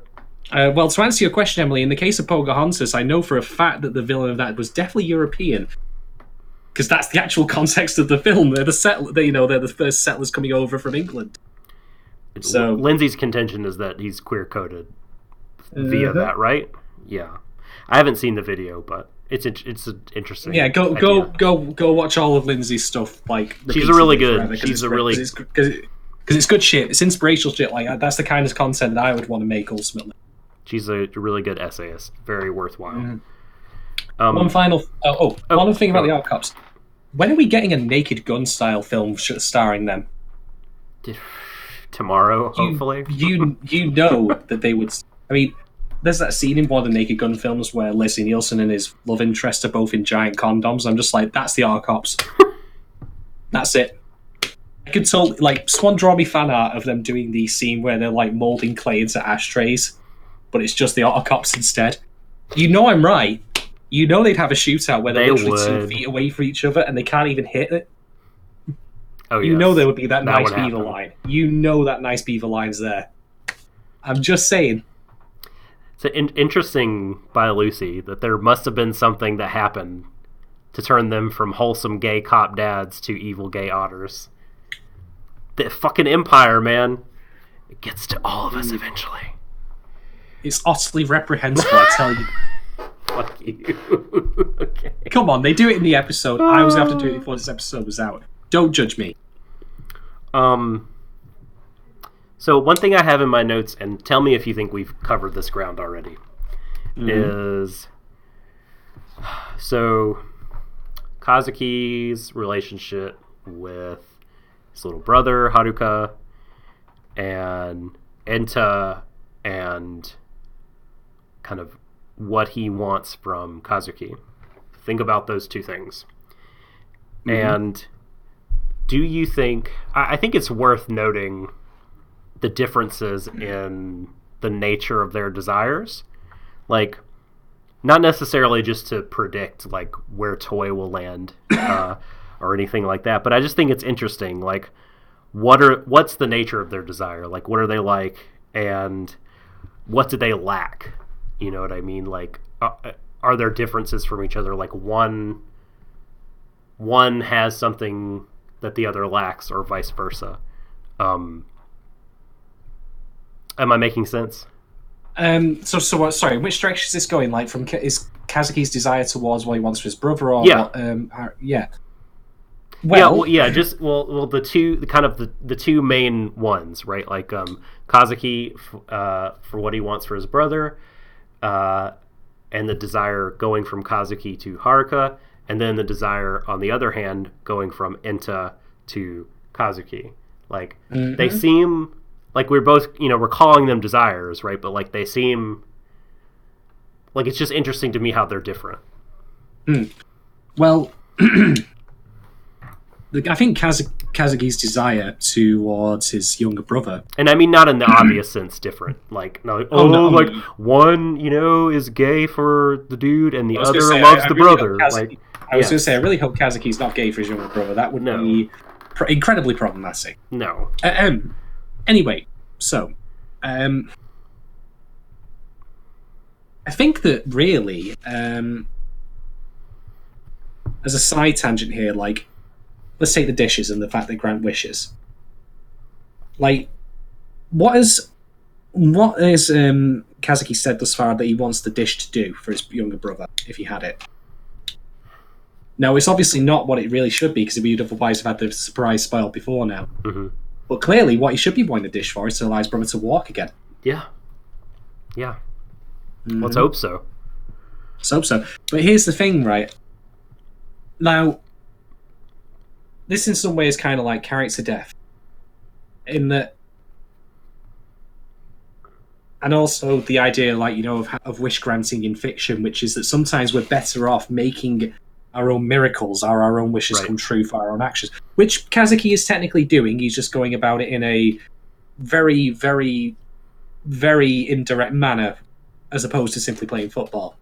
Well, to answer your question, Emily, in the case of Pocahontas, I know for a fact that the villain of that was definitely European, because that's the actual context of the film. They're the first settlers coming over from England. So Lindsay's contention is that he's queer coded via that, right? Yeah, I haven't seen the video, but it's interesting. Yeah, go watch all of Lindsay's stuff. Like, she's a really good. She's a really because it's good shit. It's inspirational shit. Like, that's the kind of content that I would want to make ultimately. She's a really good essayist. Very worthwhile. Mm-hmm. One final... one thing about the Art Cops. When are we getting a Naked Gun style film starring them? Tomorrow, hopefully. You know that they would... I mean, there's that scene in one of the Naked Gun films where Leslie Nielsen and his love interest are both in giant condoms. I'm just like, that's the Art Cops. That's it. I could totally... Like, Swan draw me fan art of them doing the scene where they're, like, moulding clay into ashtrays, but it's just the Art Cops instead. You know I'm right. You know they'd have a shootout where they're literally 2 feet away from each other and they can't even hit it. Oh, you know there would be that nice beaver line. You know that nice beaver line's there. I'm just saying. It's interesting by Lucy that there must have been something that happened to turn them from wholesome gay cop dads to evil gay otters. The fucking Empire, man. It gets to all of us eventually. It's utterly reprehensible, I tell you. Fuck you. Okay. Come on, they do it in the episode. I was going to have to do it before this episode was out. Don't judge me. So one thing I have in my notes, and tell me if you think we've covered this ground already, is... So, Kazuki's relationship with his little brother Haruka, and Enta, and kind of what he wants from Kazuki. Think about those two things. And do you think... I think it's worth noting the differences in the nature of their desires. Like, not necessarily just to predict, like, where Toei will land or anything like that, but I just think it's interesting. Like, what's the nature of their desire? Like, what are they like? And what do they lack? You know what I mean? Like, are there differences from each other? Like, one has something that the other lacks, or vice versa. Am I making sense? So what? Sorry, which direction is this going? Like, is Kazuki's desire towards what he wants for his brother, or yeah, yeah. Well, the two main ones, right? Like, Kazuki for what he wants for his brother, and the desire going from Kazuki to Haruka, and then the desire, on the other hand, going from Enta to Kazuki. Like, they seem like we're both, we're calling them desires, right? But, like, they seem like it's just interesting to me how they're different. Well, I think Kazuki's desire towards his younger brother, and I mean not in the obvious sense different, like, no, like, one is gay for the dude and the other loves the brother. I was going to say, I really hope Kazuki's not gay for his younger brother. That would be incredibly problematic. No. Anyway, so I think that really, as a side tangent here, like, let's take the dishes and the fact they grant wishes. Like, what is Kazuki said thus far that he wants the dish to do for his younger brother if he had it? Now, it's obviously not what it really should be, because he would otherwise have had the surprise spoiled before now. But clearly, what he should be wanting the dish for is to allow his brother to walk again. Yeah. Let's hope so. Let's hope so. But here's the thing, right? Now, this in some ways kind of like character death, in that, and also the idea, like, of wish granting in fiction, which is that sometimes we're better off making our own miracles, our own wishes come true for our own actions, which Kazuki is technically doing. He's just going about it in a very, very, very indirect manner, as opposed to simply playing football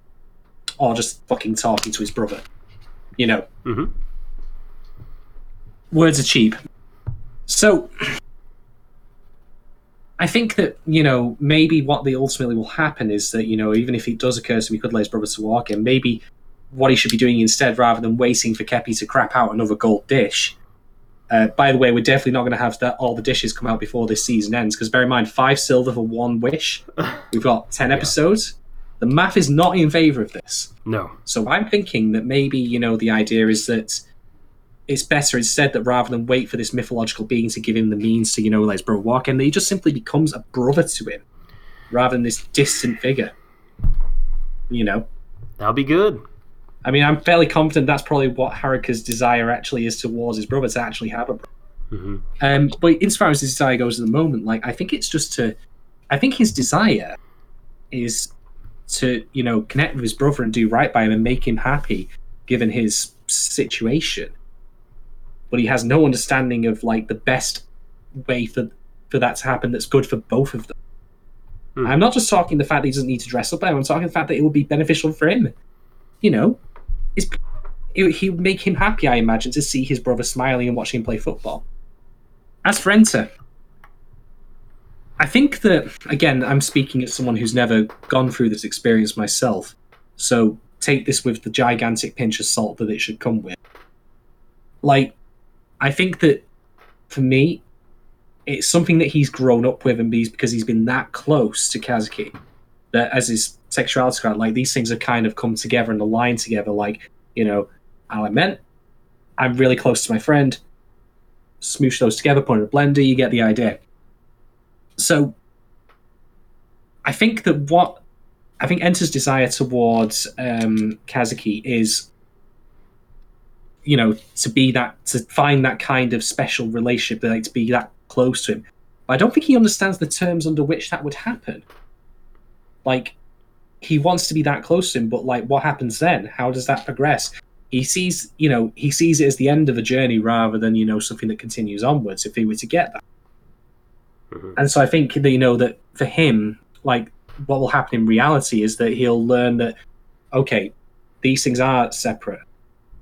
or just fucking talking to his brother. Words are cheap. So I think that, maybe what ultimately will happen is that, even if it does occur to him he could let his brother to walk in, maybe what he should be doing instead, rather than waiting for Kepi to crap out another gold dish. By the way, we're definitely not going to have all the dishes come out before this season ends, because bear in mind, 5 silver for 1 wish. We've got 10 episodes. The math is not in favour of this. No. So I'm thinking that maybe, the idea is that it's better instead that rather than wait for this mythological being to give him the means to, let his brother walk in, that he just simply becomes a brother to him, rather than this distant figure. That'll be good. I mean, I'm fairly confident that's probably what Haruka's desire actually is towards his brother, to actually have a brother. But insofar as his desire goes at the moment, like, I think it's just I think his desire is to, connect with his brother and do right by him and make him happy, given his situation. But he has no understanding of, like, the best way for that to happen that's good for both of them. I'm not just talking the fact that he doesn't need to dress up, I'm talking the fact that it would be beneficial for him. He would make him happy, I imagine, to see his brother smiling and watching him play football. As for Enter, I think that, again, I'm speaking as someone who's never gone through this experience myself, so take this with the gigantic pinch of salt that it should come with. Like, I think that, for me, it's something that he's grown up with, and because he's been that close to Kazuki, that as his sexuality got, like, these things have kind of come together and aligned together. Like, I'll admit, I'm really close to my friend. Smoosh those together, put in a blender, you get the idea. So, I think that Enter's desire towards Kazuki is to find that kind of special relationship, like to be that close to him. But I don't think he understands the terms under which that would happen. Like, he wants to be that close to him, but like, what happens then? How does that progress? He sees it as the end of a journey rather than, something that continues onwards if he were to get that. Mm-hmm. And so I think that, that for him, like, what will happen in reality is that he'll learn that, okay, these things are separate.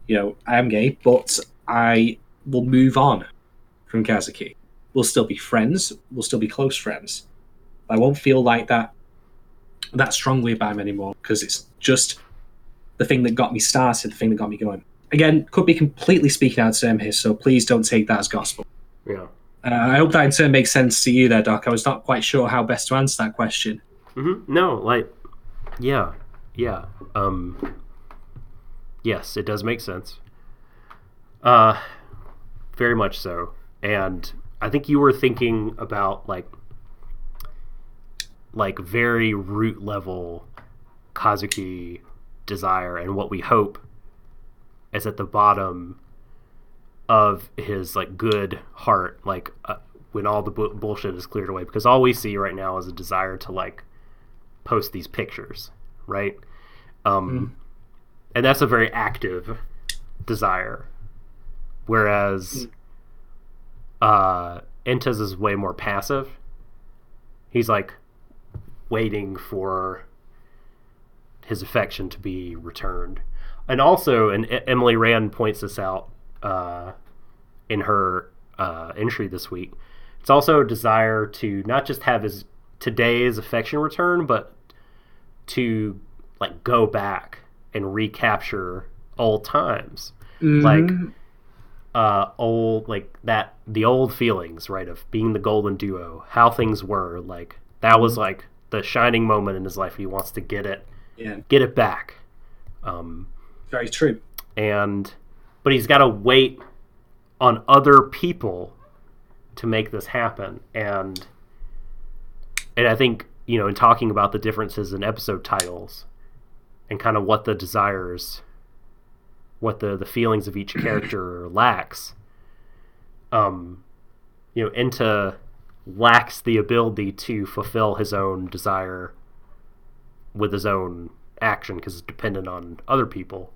I am gay, but I will move on from Kazuki. We'll still be friends. We'll still be close friends. I won't feel like that strongly about him anymore, because it's just the thing that got me started, the thing that got me going. Again, could be completely speaking out of term here, so please don't take that as gospel. Yeah. I hope that in turn makes sense to you there, Doc. I was not quite sure how best to answer that question. Mm-hmm. No, yeah. Yes, it does make sense. Very much so. And I think you were thinking about like very root level Kazuki desire, and what we hope is at the bottom of his like good heart, like when all the bullshit is cleared away, because all we see right now is a desire to like post these pictures, right? And that's a very active desire, whereas Entez is way more passive. He's like waiting for his affection to be returned. And also, and Emily Rand points this out in her entry this week, it's also a desire to not just have today's affection return, but to like go back and recapture old times. Mm-hmm. The old feelings, right, of being the golden duo, how things were, like that was like the shining moment in his life. He wants to get it back. Very true. But he's got to wait on other people to make this happen. And I think, in talking about the differences in episode titles and kind of what the desires, what the feelings of each character lacks, Enta lacks the ability to fulfill his own desire with his own action because it's dependent on other people.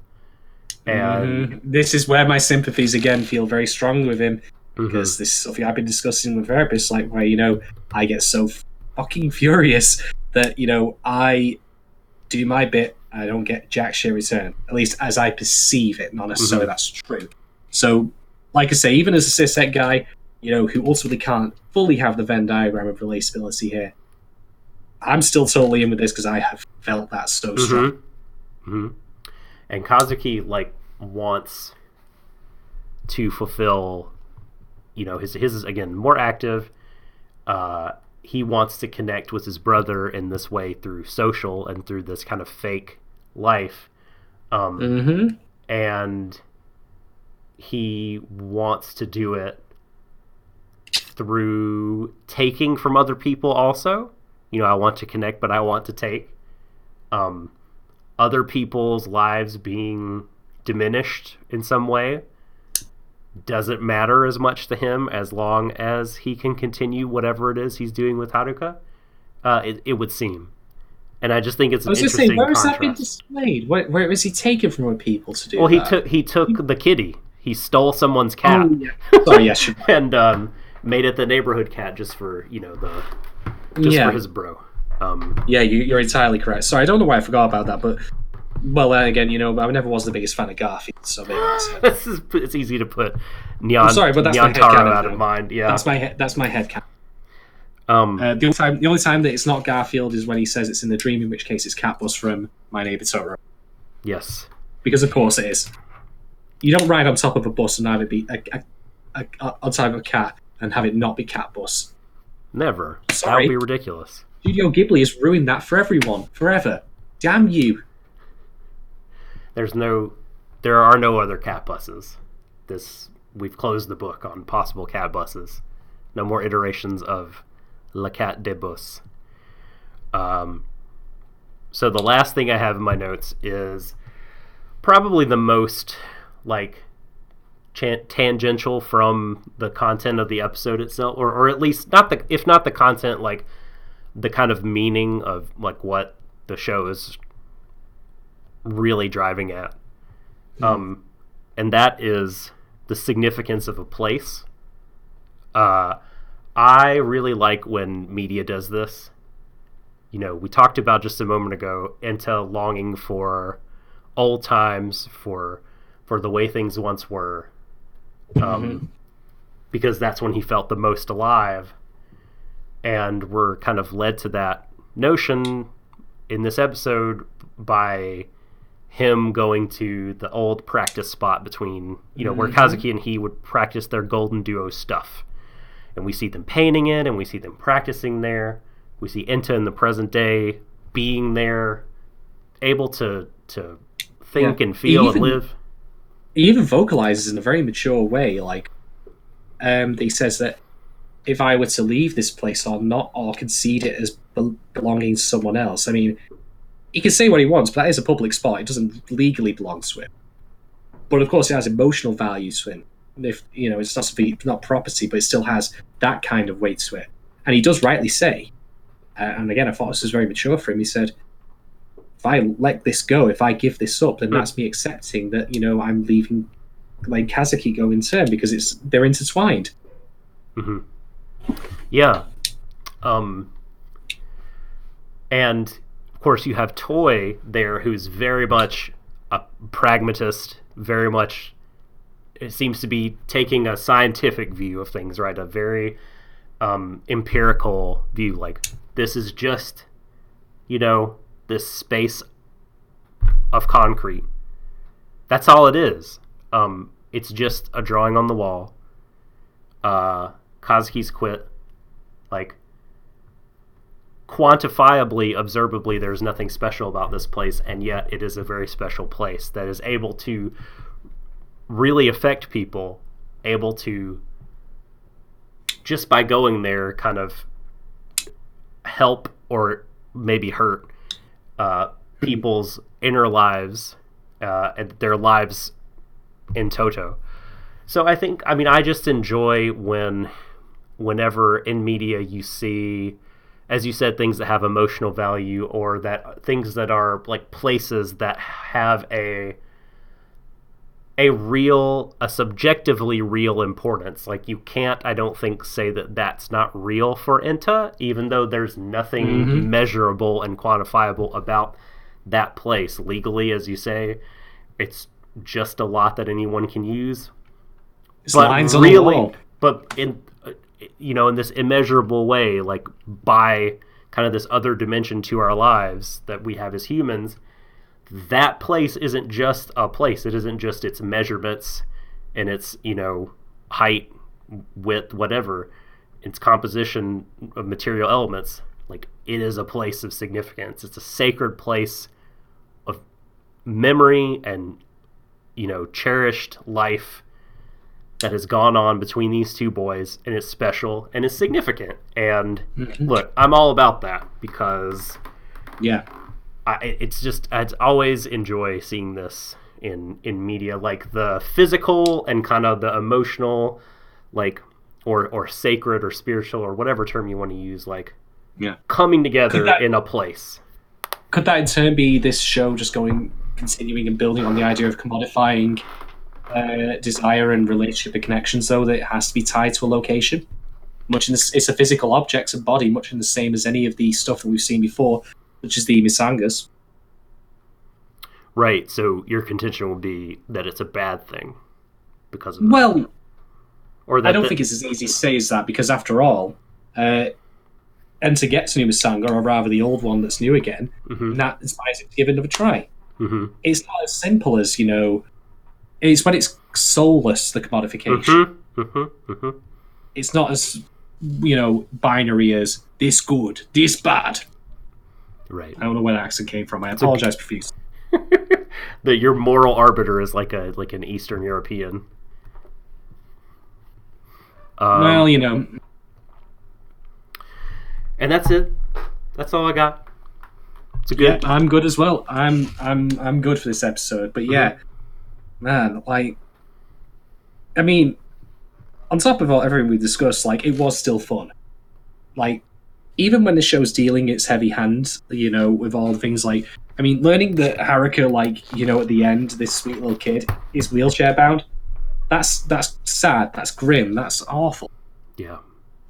And this is where my sympathies again feel very strong with him, because this is something I've been discussing with therapists, like where I get so fucking furious that I do my bit, I don't get jack shit return, at least as I perceive it, not necessarily that's true. So like I say, even as a cishet guy, who ultimately can't fully have the Venn diagram of relatability here, I'm still totally in with this because I have felt that so strong. And Kazuki wants to fulfill, his is again more active. He wants to connect with his brother in this way through social and through this kind of fake life, and he wants to do it through taking from other people also. I want to connect, but I want to take. Other people's lives being diminished in some way doesn't matter as much to him as long as he can continue whatever it is he's doing with Haruka. It would seem. And I just think it's an interesting where contrast. Has that been displayed? Where is he taken from other people to do Well, that? he took the kitty. He stole someone's cat. Oh, yeah. Sorry, yes. And made it the neighborhood cat just for, for his bro. Yeah, you're entirely correct. Sorry, I don't know why I forgot about that, but again, I never was the biggest fan of Garfield, so maybe it's easy to put Nyan. I'm sorry, but that's Nyan my Taro headcanon out of mind. Yeah, that's my headcanon. The only time that it's not Garfield is when he says it's in the dream, in which case it's Catbus from My Neighbor Totoro. Yes, because of course it is. You don't ride on top of a bus and have it be on top of a cat and have it not be Catbus. Never. Sorry. That would be ridiculous. Studio Ghibli has ruined that for everyone, forever. Damn you. There are no other cat buses. We've closed the book on possible cat buses. No more iterations of La Cat de Bus. So the last thing I have in my notes is probably the most tangential from the content of the episode itself, or at least not the, if not the content, like the kind of meaning of like what the show is really driving at. And that is the significance of a place. I really like when media does this. You know, we talked about just a moment ago into longing for old times, for the way things once were, because that's when he felt the most alive. And we're kind of led to that notion in this episode by him going to the old practice spot between, you know, where Kazuki and he would practice their golden duo stuff. And we see them painting it, and we see them practicing there. We see Enta in the present day being there, able to think and feel and live. He even vocalizes in a very mature way, like, he says that if I were to leave this place or not, or concede it as belonging to someone else, I mean, he can say what he wants, but that is a public spot. It doesn't legally belong to him. But of course, it has emotional value to him. If you know, it's not property, but it still has that kind of weight to it. And he does rightly say, and again, I thought this was very mature for him. He said, "If I let this go, if I give this up, then that's me accepting that, you know, I'm leaving, like Kazuki go in turn, because they're intertwined." Yeah. And of course, you have Toy there, who's very much a pragmatist, very much. It seems to be taking a scientific view of things, right? A very empirical view. Like, this is just, you know, this space of concrete. That's all it is. It's just a drawing on the wall. Kazuki's quit. Like, quantifiably, observably, there's nothing special about this place, and yet it is a very special place that is able to really affect people, able to, just by going there, kind of help or maybe hurt people's inner lives and their lives in toto. So I just enjoy whenever in media you see, as you said, things that have emotional value, or that things that are like places that have a subjectively real importance. Like, you can't, I don't think, say that that's not real for Enta, even though there's nothing measurable and quantifiable about that place legally, as you say. It's just a lot that anyone can use. It's lines on the wall. But in in this immeasurable way, like by kind of this other dimension to our lives that we have as humans, that place isn't just a place. It isn't just its measurements and its, height, width, whatever, its composition of material elements. Like, it is a place of significance. It's a sacred place of memory and, cherished life that has gone on between these two boys, and it's special and it's significant. And look, I'm all about that because I always enjoy seeing this in media, like the physical and kind of the emotional, like or sacred or spiritual or whatever term you want to use, like coming together in a place. Could that in turn be this show just continuing and building on the idea of commodifying desire and relationship and connections, though, that it has to be tied to a location? It's a physical object, a body, much in the same as any of the stuff that we've seen before, such as the misangas. Right, so your contention would be that it's a bad thing because of that. Well, or that I don't think it's as easy to say as that, because after all, and to get to new misanga, or rather the old one that's new again, that inspires it to give it another try. It's not as simple as, it's when it's soulless, the commodification. It's not as, binary as this good, this bad. Right. I don't know where that accent came from. I apologize profusely. That your moral arbiter is like an Eastern European. Well, and that's it. That's all I got. It's a good. Yeah, I'm good as well. I'm good for this episode. But yeah, man, like I mean, on top of everything we discussed, like, it was still fun. Like, even when the show's dealing its heavy hand, with all the things like, I mean, learning that Haruka, like, at the end, this sweet little kid is wheelchair bound, that's sad, that's grim, that's awful. Yeah.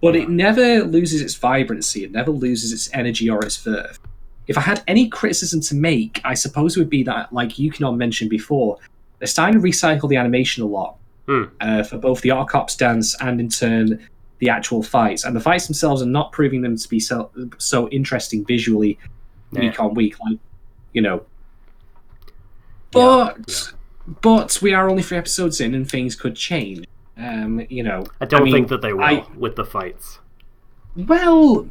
But it never loses its vibrancy, it never loses its energy or its verve. If I had any criticism to make, I suppose it would be that, like Yukino mentioned before, they're starting to recycle the animation a lot for both the Art Cops dance and, in turn, the actual fights. And the fights themselves are not proving them to be so interesting visually week on week, But we are only 3 episodes in, and things could change. I don't think that they will with the fights. Well,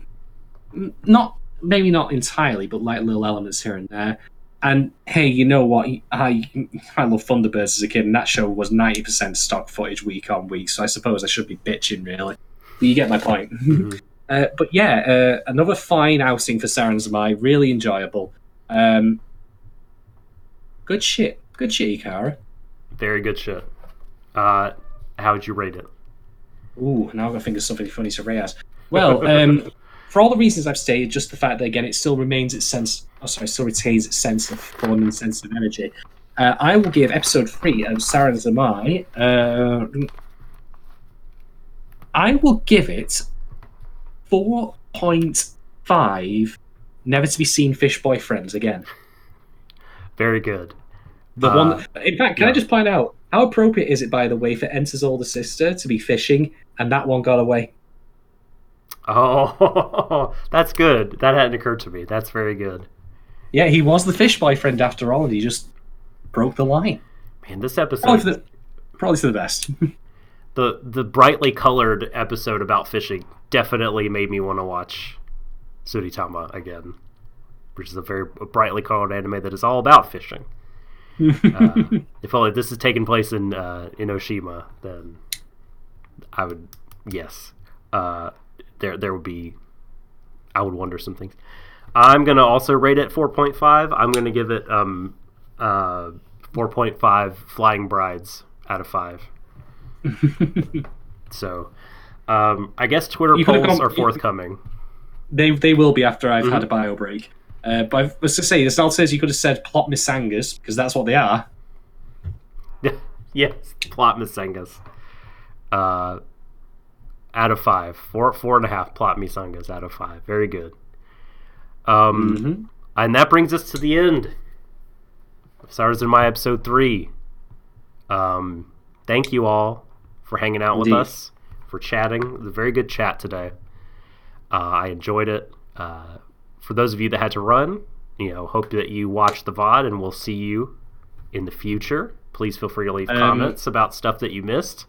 maybe not entirely, but like little elements here and there. And hey, you know what? I love Thunderbirds as a kid, and that show was 90% stock footage week on week. So I suppose I should be bitching, really. But you get my point. Mm-hmm. But yeah, another fine outing for Sarazanmai. Really enjoyable. Good shit, Ikuhara. Very good shit. How would you rate it? Ooh, now I've got to think of something funny to rate as. Well, for all the reasons I've stated, just the fact that, again, it still retains its sense of fun and sense of energy. I will give episode 3 of Sarazanmai. I will give it 4.5 never to be seen fish boyfriends again. Very good. The one. In fact, can I just point out how appropriate is it, by the way, for Enter's older sister to be fishing and that one got away? Oh, that's good. That hadn't occurred to me. That's very good. Yeah, he was the fish boyfriend after all, and he just broke the line. Man, this episode probably for the best. the brightly colored episode about fishing definitely made me want to watch Suritama again, which is a very brightly colored anime that is all about fishing. If only this is taking place in Oshima, then I would there would be, I would wonder some things. I'm gonna also rate it 4.5. I'm gonna give it 4.5 flying brides out of 5. So I guess Twitter polls are forthcoming. They will be after I've had a bio break. But let's just say, this now says you could have said plot misangas, because that's what they are. Yes, plot misangas. Out of 5. 4.5 plot misangas out of 5. Very good. And that brings us to the end of Sarazanmai episode 3. Thank you all for hanging out with us, for chatting. It was a very good chat today. I enjoyed it. For those of you that had to run, hope that you watch the VOD, and we'll see you in the future. Please feel free to leave comments about stuff that you missed.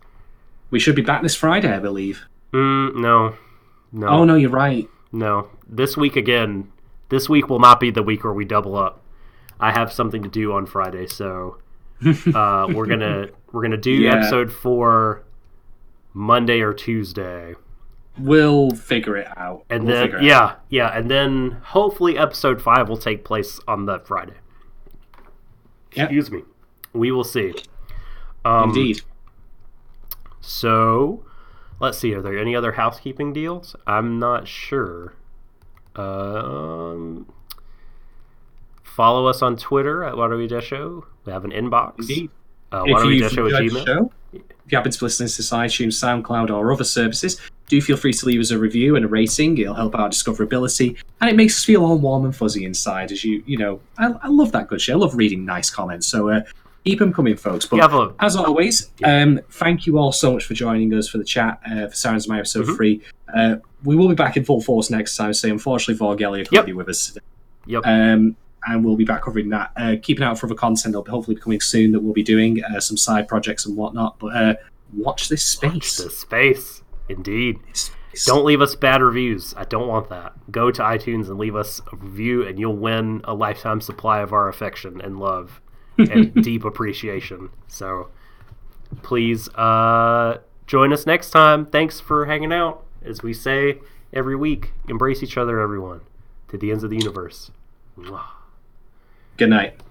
We should be back this Friday, I believe. No. Oh, no, you're right. No. This week will not be the week where we double up. I have something to do on Friday, so we're gonna do episode 4 Monday or Tuesday. We'll figure it out. And and then hopefully episode 5 will take place on that Friday. Yep. Excuse me. We will see. Indeed. So, let's see. Are there any other housekeeping deals? I'm not sure. Follow us on Twitter at Warui Deshou. We have an inbox. Indeed. Warui Deshou at Gmail. If you happen to be listening to this on iTunes, SoundCloud, or other services, do feel free to leave us a review and a rating. It'll help our discoverability, and it makes us feel all warm and fuzzy inside. As I love that good shit. I love reading nice comments. So keep them coming, folks. But as always, thank you all so much for joining us for the chat for Sarazanmai episode 3. We will be back in full force next time. So unfortunately, Vorgelia can't be with us today. Yep. And we'll be back covering that. Keeping out for other content that'll hopefully be coming soon that we'll be doing, some side projects and whatnot. But watch this space. Watch this space. Indeed. Don't leave us bad reviews. I don't want that. Go to iTunes and leave us a review, and you'll win a lifetime supply of our affection and love and deep appreciation. So please join us next time. Thanks for hanging out. As we say every week, embrace each other, everyone, to the ends of the universe. Good night.